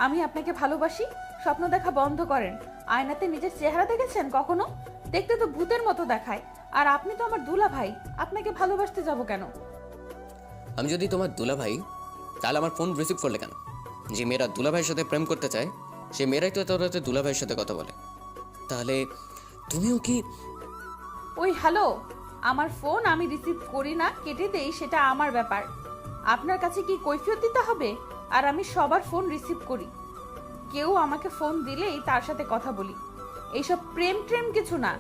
আমি আপনাকে ভালোবাসি? স্বপ্ন দেখা বন্ধ করেন। আয়নাতে নিজের চেহারা দেখেছেন কখনো? দেখতে তো ভূতের মতো দেখায়। আর আপনি তো আমার দুলা ভাই, আপনাকে ভালোবাসতে যাব কেন? আমি যদি তোমার দুলাভাই, তাহলে আমার ফোন রিসিভ করলে কেন? যে মেয়েরা দুলাভাইয়ের সাথে প্রেম করতে চায়, সে মেয়েরাই তো তোরাতে দুলাভাইয়ের সাথে কথা বলে। তাহলে তুমিও কি? ওই হ্যালো, আমার ফোন আমি রিসিভ করি না, কেটে দেই, সেটা আমার ব্যাপার। আপনার কাছে কি কৈফিয়ত দিতে হবে? আর আমি সবার ফোন রিসিভ করি। কেউ আমাকে ফোন দিলেই তার সাথে কথা বলি। এইসব প্রেম ট্রেম কিছু না।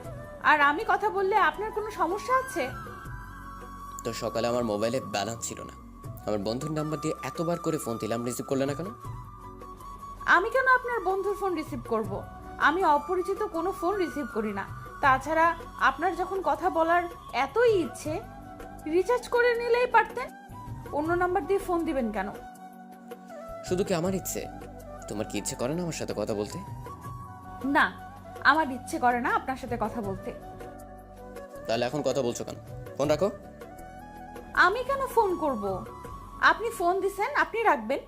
আর আমি কথা বললে আপনার কোনো সমস্যা আছে? তো সকালে আমার মোবাইলে ব্যালেন্স ছিল না, আমার বন্ধুর নাম্বার দিয়ে এতবার করে ফোন দিলাম, রিসিভ করলে না কেন? আমি কেন আপনার বন্ধুর ফোন রিসিভ করব? আমি অপরিচিত কোনো ফোন রিসিভ করি না। তাছাড়া আপনার যখন কথা বলার এতই ইচ্ছে, রিচার্জ করে নিলেই পারতেন। অন্য নাম্বার দিয়ে ফোন দিবেন কেন? শুধু কি আমার ইচ্ছে? তোমার কি ইচ্ছে করে না আমার সাথে কথা বলতে? না, আমার ইচ্ছে করে না আপনার সাথে কথা বলতে। তাহলে এখন কথা বলছো কেন? ফোন রাখো। আমি কেন ফোন করব? আপনি ফোন দিছেন, আপনি রাখবেন।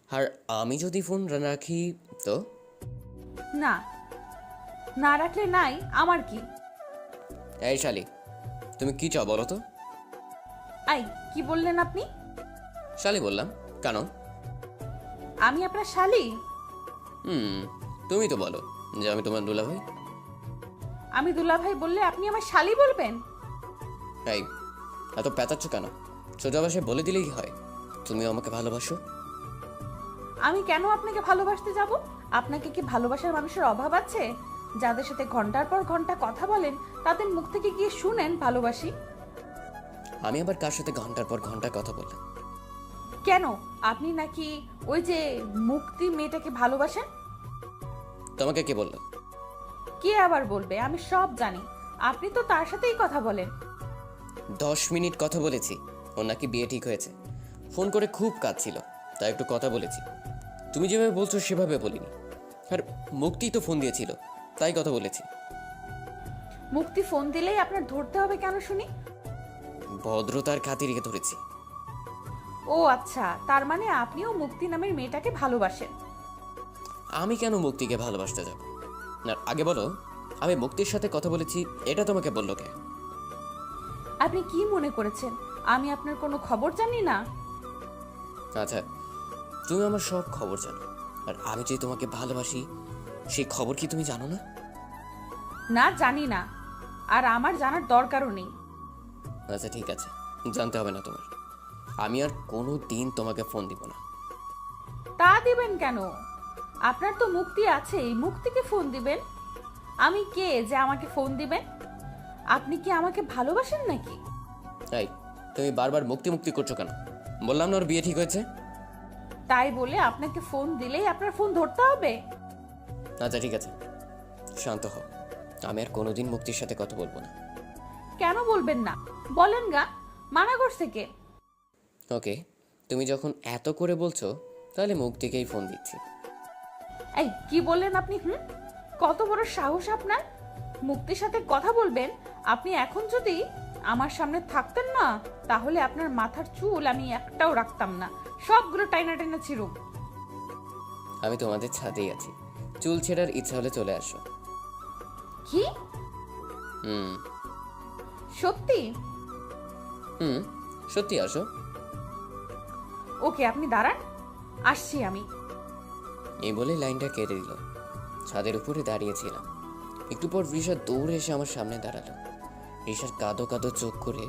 আর আমি যদি ফোন রাখি তো? না, না রাখলে নাই, আমার কি? এই শালি, তুমি কি চাও বলো তো? আই, কি বললেন আপনি? শালি বললাম কেন? আমি আপনার শালি? তুমি তো বলো যে আমি তোমার দুলাভাই। আমি দুলাভাই বললে আপনি আমার শালি বলবেন? এই, এত পেঁচাচ্ছ কেন? সোজা ভাষায় বলে দিলেই হয় তুমি আমাকে ভালোবাসো। আমি কেন আপনাকে ভালোবাসতে যাব? আপনাকে কি ভালোবাসার মানুষের অভাব আছে? যাদের সাথে ঘন্টার পর ঘন্টা কথা বলেন তাদের মুখ থেকে গিয়ে শুনেন ভালোবাসি। আমি আবার কার সাথে ঘন্টার পর ঘন্টা কথা বললাম? কেন? আপনি নাকি ওই যে মুক্তি মেয়েটাকে ভালোবাসেন? তোমাকে কে বললো? কে আবার বলবে? আমি সব জানি। আপনি তো তার সাথেই কথা বলেন। 10 মিনিট কথা বলেছি। ওর নাকি বিয়ে ঠিক হয়েছে। ফোন করে খুব কাজ ছিল, তাই একটু কথা বলেছি। তুমি যেভাবে বলছো সেভাবে বলিনি। আর মুক্তি তো ফোন দিয়েছিল, তাই কথা বলেছি। মুক্তি ফোন দিলেই আপনার ধরতে হবে কেন শুনি? ভদ্রতার খাতিরে ধরেছি। ও আচ্ছা, তার মানে আপনিও মুক্তি নামের মেয়েটাকে ভালোবাসেন। আমি কেন মুক্তিকে ভালোবাসতে যাব? না, আগে বলো, আমি মুক্তির সাথে কথা বলেছি এটা তোমাকে বললো কে? আপনি কি মনে করেছেন আমি আপনার কোনো খবর জানি না? আচ্ছা, তুমি আমার সব খবর জানো। আর আমি যে তোমাকে ভালোবাসি সেই খবর কি তুমি জানো না? না, জানি না। আর আমার জানার দরকারও নেই। আচ্ছা ঠিক আছে, জানতে হবে না তোমার। আমি আর কোনো দিন তোমাকে ফোন দিব না। তা দিবেন কেন? আপনার তো মুক্তি আছেই, মুক্তিকে ফোন দিবেন। আমি কে যে আমাকে ফোন দিবেন? আপনি কি আমাকে ভালোবাসেন নাকি? এই, তুমি বারবার মুক্তি মুক্তি করছো কেন? বললাম না ওর বিয়ে ঠিক হয়েছে। তাই বলে আপনাকে ফোন দিলেই আপনার ফোন ধরতে হবে? আচ্ছা ঠিক আছে, শান্ত হও। আমি আর কোনোদিন মুক্তির সাথে কথা বলবো না। কেন বলবেন না? বলেন গা, মানা করছে কে? ওকে, তুমি যখন এত করে বলছো তাহলে মুক্তিকেই ফোন দিচ্ছি। এই, কি বললেন আপনি? কত বড় সাহস আপনার? মুক্তির সাথে কথা বলবেন? আপনি এখন যদি আমার সামনে থাকতেন না, তাহলে আপনার মাথার চুল আমি একটাও রাখতাম না, সবগুলো টাইনা টাইনা ছিঁড়ুম। আমি তোমাদের ছাদেই আছি, চুল ছেঁড়ার ইচ্ছা হলে চলে আসো। কি? সত্যি? সত্যি আসো। ওকে, আপনি দাঁড়ান, আসছি আমি। এই বলে লাইনটা কেটে দিল। ছাদের উপরে দাঁড়িয়েছিলাম। একটু পর রিশা দৌড়ে এসে আমার সামনে দাঁড়ালো। রিশার কাদো কাদো চোখ করে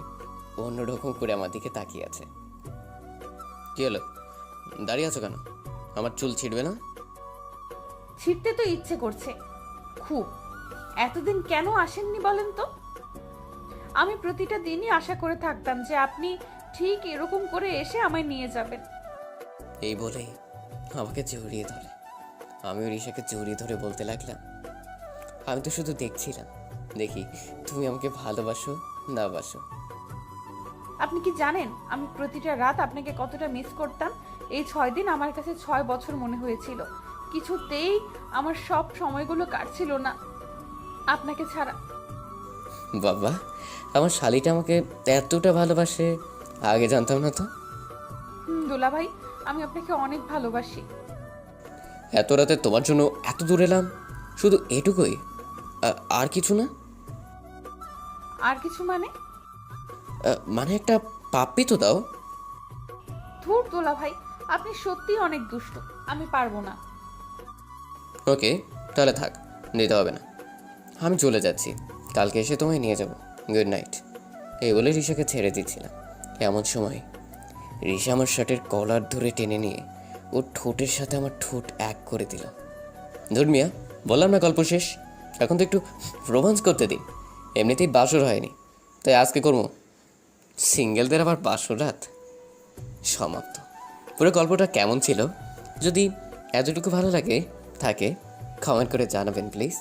অন্যরকম করে আমার দিকে তাকিয়ে আছে। কি হলো, দাঁড়িয়ে আছো কেন? আমার চুল ছিঁড়বে না? ছিঁড়তে তো ইচ্ছে করছে খুব। এতদিন কেন আসেননি বলেন তো? আমি প্রতিটা দিনই আশা করে থাকতাম যে আপনি ঠিক এরকম করে এসে আমায় নিয়ে যাবেন। এই বলে আমাকে জড়িয়ে ধরে। আমিও রিশাকে জড়িয়ে ধরে বলতে লাগলাম, আমি তো শুধু দেখছিলাম, দেখি তুমি আমাকে ভালোবাসো না বাসো। আপনি কি জানেন আমি প্রতিটা রাত আপনাকে কতটা মিস করতাম? এই 6 দিন আমার কাছে 6 বছর মনে হয়েছিল। কিছুতেই আমার সব সময়গুলো কাটছিল না আপনাকে ছাড়া। বাবা, আমার শালিটা আমাকে এতটা ভালোবাসে, আগে জানতাম না তো। দোলা ভাই, আমি আপনাকে অনেক ভালোবাসি। এত রাতে তোমার জন্য এত দূর এলাম, শুধু এটুকুই? আর কিছু না? আর কিছু মানে? মানে একটা পাপ্পি তো দাও। ধুর দোলা ভাই, আপনি সত্যিই অনেক দুষ্ট। আমি পারবো না। ওকে, তাহলে থাক, দিতে হবে না। আমি চলে যাচ্ছি, কালকে এসে তোমায় নিয়ে যাব। Good night. এই বলে রিশাকে ছেড়ে দিচ্ছিলাম। এমন সময় রিশা আমার শার্টের কলার ধরে টেনে নিয়ে ওর ঠোঁটের সাথে আমার ঠোঁট এক করে দিল। ধুর মিয়া, বললাম না গল্প শেষ, এখন তো একটু রোমান্স করতে দিন। এমনিতেই বাসর হয়নি, তাই আজকে করবো। সিঙ্গেলদের আবার বাসর রাত। সমাপ্ত। পুরো গল্পটা কেমন ছিল যদি এতটুকু ভালো লাগে থাকে কমেন্ট করে জানাবেন প্লিজ।